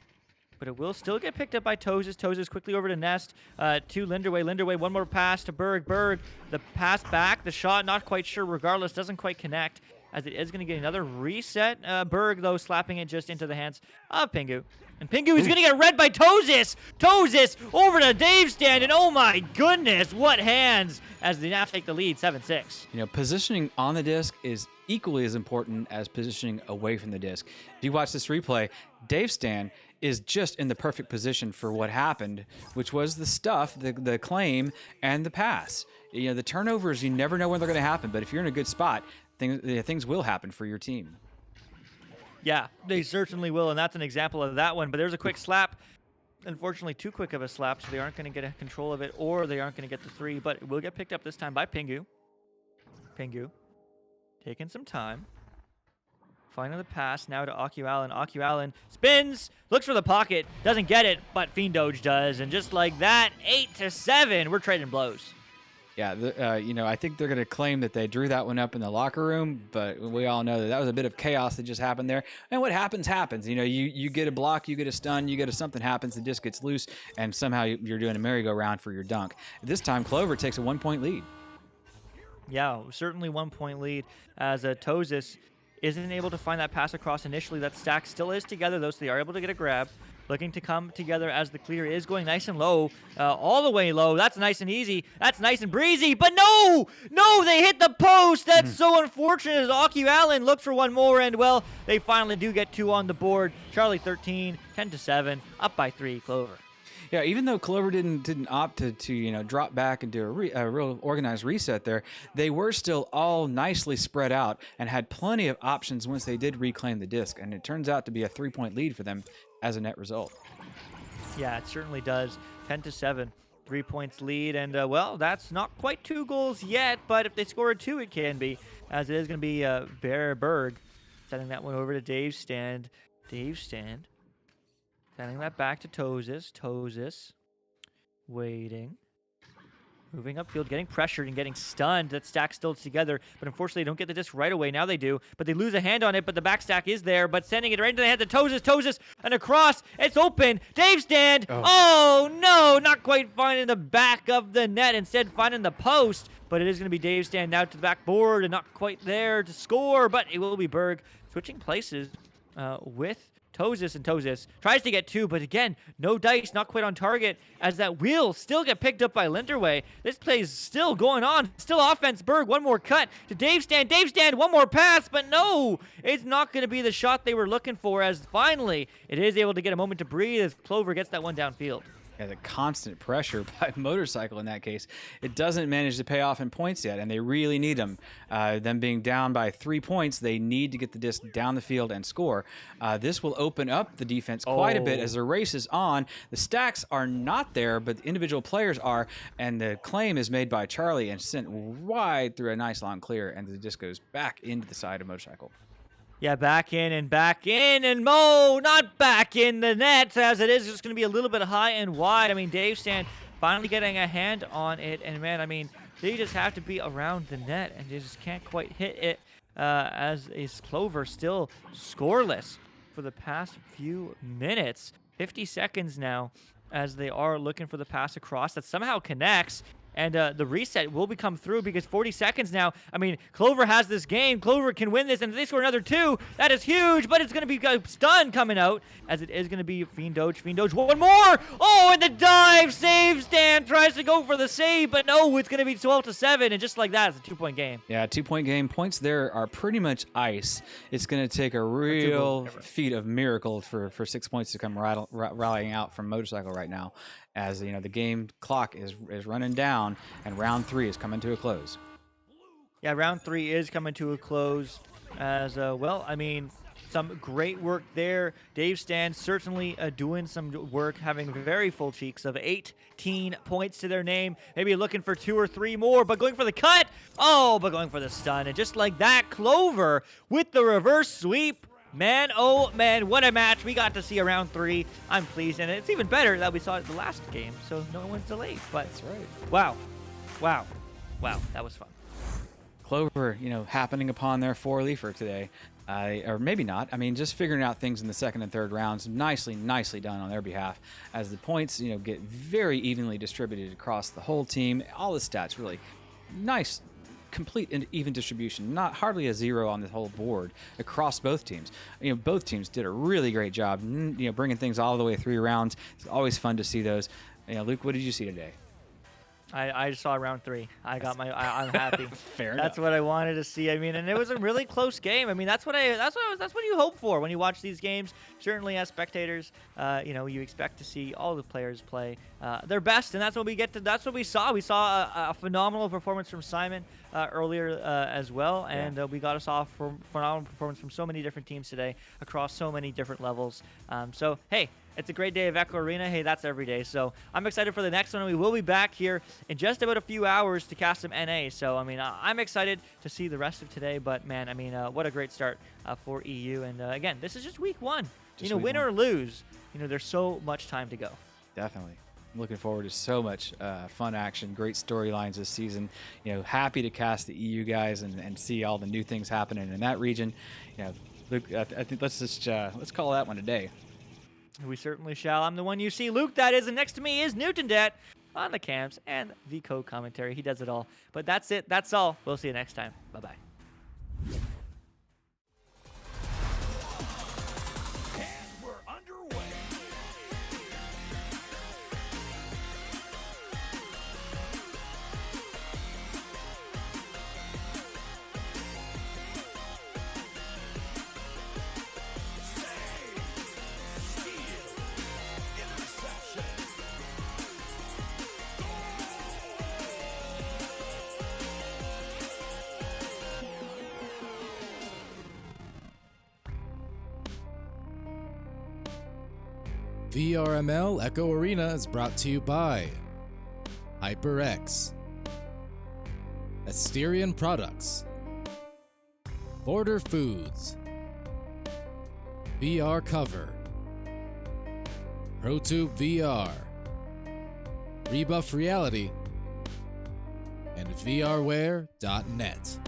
S3: but it will still get picked up by Tozis. Tozis quickly over to Nest, to Linderway. Linderway, one more pass to Berg. Berg, the pass back, the shot, not quite sure. Regardless, doesn't quite connect as it is going to get another reset. Berg, though, slapping it just into the hands of Pingu. And Pingu is going to get read by Tozis. Tozis over to Dave Stand, and oh my goodness, what hands as they now take the lead, 7-6.
S4: You know, positioning on the disc is equally as important as positioning away from the disc. If you watch this replay, Dave Stan is just in the perfect position for what happened, which was the stuff, the claim, and the pass. You know, the turnovers, you never know when they're going to happen, but if you're in a good spot, things will happen for your team.
S3: Yeah, they certainly will, and that's an example of that one. But there's a quick slap. Unfortunately, too quick of a slap, so they aren't going to get a control of it, or they aren't going to get the three, but it will get picked up this time by Pingu. Pingu taking some time. Finding the pass now to Aku Allen. Aku Allen spins, looks for the pocket, doesn't get it, but Fiend Doge does. And just like that, 8-7, we're trading blows.
S4: Yeah, you know, I think they're going to claim that they drew that one up in the locker room, but we all know that was a bit of chaos that just happened there. And what happens, happens. You know, you get a block, you get a stun, you get a something happens, the disc gets loose, and somehow you're doing a merry-go-round for your dunk. This time, Clover takes a 1-point lead.
S3: Yeah, certainly 1-point lead as Tozis isn't able to find that pass across initially. That stack still is together, though, so they are able to get a grab. Looking to come together as the clear is going nice and low, all the way low. That's nice and easy. That's nice and breezy. But no, they hit the post. That's so unfortunate as Aku Allen looked for one more, and well, they finally do get two on the board. Charlie 13, 10-7, up by 3, Clover.
S4: Yeah, even though Clover didn't opt to you know, drop back and do a real organized reset there, they were still all nicely spread out and had plenty of options once they did reclaim the disc, and it turns out to be a 3-point lead for them as a net result.
S3: Yeah, it certainly does. 10-7, 3 points lead, and well, that's not quite 2 goals yet, but if they score a 2, it can be, as it is going to be Berg sending that one over to Dave Stand. Dave Stand sending that back to Tozis. Tozis waiting. Moving upfield, getting pressured and getting stunned. That stack still together, but unfortunately they don't get the disc right away. Now they do, but they lose a hand on it, but the back stack is there, but sending it right into the hands of Tozis. Tozis, and across. It's open. Dave Stand. Oh, no, not quite finding the back of the net. Instead, finding the post, but it is going to be Dave Stand now to the backboard and not quite there to score, but it will be Berg switching places with Tozis, and Tozis tries to get 2, but again, no dice, not quite on target, as that will still get picked up by Linderway. This play's still going on, still offense. Berg, one more cut to Dave Stand. Dave Stand, one more pass, but no, it's not going to be the shot they were looking for, as finally it is able to get a moment to breathe as Clover gets that one downfield.
S4: Yeah, the constant pressure by Motorcycle in that case, it doesn't manage to pay off in points yet, and they really need them. Them being down by 3 points, they need to get the disc down the field and score. This will open up the defense quite a bit as the race is on. The stacks are not there, but the individual players are, and the claim is made by Charlie and sent wide through a nice long clear, and the disc goes back into the side of Motorcycle.
S3: Yeah, back in and Mo not back in the net, as it is just going to be a little bit high and wide. I mean, Dave Stan finally getting a hand on it, and man, I mean, they just have to be around the net, and they just can't quite hit it, as is Clover still scoreless for the past few minutes. 50 seconds now as they are looking for the pass across that somehow connects. And the reset will be come through because 40 seconds now. I mean, Clover has this game. Clover can win this, and if they score another 2, that is huge, but it's going to be a stun coming out, as it is going to be Fiend Doge, one more! Oh, and the dive save. Stan tries to go for the save, but no, it's going to be 12-7, and just like that, it's a 2-point game.
S4: Yeah, 2-point game. Points there are pretty much ice. It's going to take a real feat of miracle for 6 points to come rallying out from Motorcycle right now, as the game clock is running down, and round 3 is coming to a close.
S3: Yeah, round 3 is coming to a close, as well. I mean, some great work there. Dave Stan certainly doing some work, having very full cheeks of 18 points to their name. Maybe looking for 2 or 3 more, but going for the cut. Oh, but going for the stun, and just like that, Clover with the reverse sweep. Man, oh man, what a match we got to see around 3. I'm pleased, and it's even better that we saw it the last game, so no one's delayed. But
S4: That's right.
S3: Wow, that was fun.
S4: Clover, happening upon their 4-leafer today. Or maybe not. I mean, just figuring out things in the second and third rounds. Nicely done on their behalf, as the points, get very evenly distributed across the whole team. All the stats really nice, complete and even distribution. Not hardly a 0 on the whole board across both teams. Both teams did a really great job, bringing things all the way through rounds. It's always fun to see those. Luke, what did you see today?
S3: I just saw round 3. I'm happy.
S4: Fair
S3: That's
S4: enough.
S3: what I wanted to see. I mean, and it was a really close game. I mean, that's what you hope for when you watch these games. Certainly, as spectators, you expect to see all the players play their best, and that's what we get to. That's what we saw. We saw a phenomenal performance from Simon earlier as well, and we got us off for phenomenal performance from so many different teams today across so many different levels. So hey. It's a great day of Echo Arena. Hey, that's every day. So I'm excited for the next one. We will be back here in just about a few hours to cast some NA. So, I mean, I'm excited to see the rest of today. But, man, I mean, what a great start for EU. And, again, this is just week 1. Win or lose, there's so much time to go.
S4: Definitely. I'm looking forward to so much fun action, great storylines this season. Happy to cast the EU guys and see all the new things happening in that region. Luke, I think let's call that one a day.
S3: We certainly shall. I'm the one you see, Luke, that is, and next to me is Newton Det on the cams and the co-commentary. He does it all. But that's it. That's all. We'll see you next time. Bye-bye.
S2: And we're underway.
S7: VRML Echo Arena is brought to you by HyperX, Asterion Products, Border Foods, VR Cover, ProTube VR, Rebuff Reality, and VRware.net.